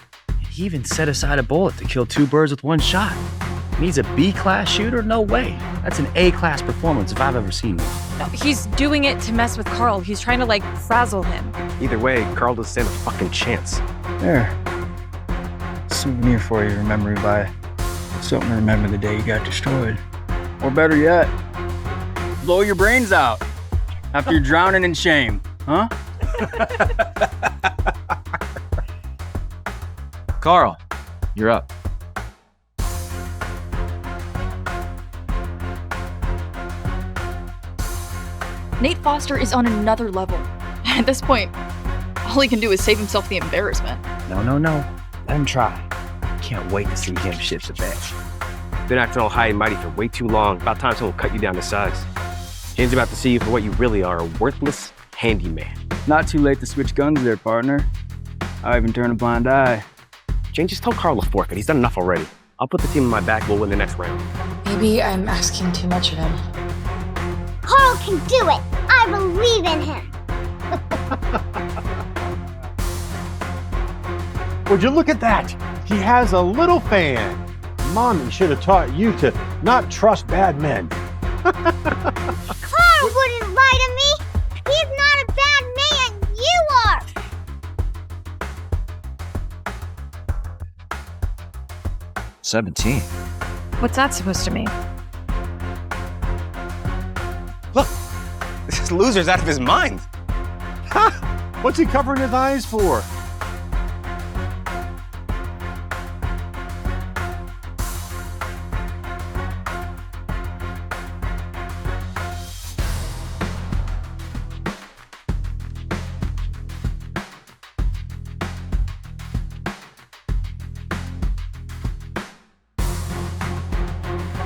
He even set aside a bullet to kill 2 birds with 1 shot. And he's a B-class shooter? No way. That's an A-class performance if I've ever seen one. No, he's doing it to mess with Carl. He's trying to, frazzle him. Either way, Carl doesn't stand a fucking chance. There. souvenir for you to remember me by. Something to remember the day you got destroyed. Or better yet, blow your brains out after you're drowning in shame, huh? Carl, you're up. Nate Foster is on another level. At this point, all he can do is save himself the embarrassment. No. Let him try. Can't wait to see him shift the badge. Been acting all high and mighty for way too long. About time someone cut you down to size. Jane's about to see you for what you really are, a worthless handyman. Not too late to switch guns there, partner. I even turn a blind eye. Jane, just tell Carl to fork it. He's done enough already. I'll put the team on my back. We'll win the next round. Maybe I'm asking too much of him. Carl can do it. I believe in him. Would you look at that? He has a little fan. Mommy should have taught you to not trust bad men. Carl wouldn't lie to me. He's not a bad man. You are. "17. What's that supposed to mean? Look, this loser's out of his mind. What's he covering his eyes for?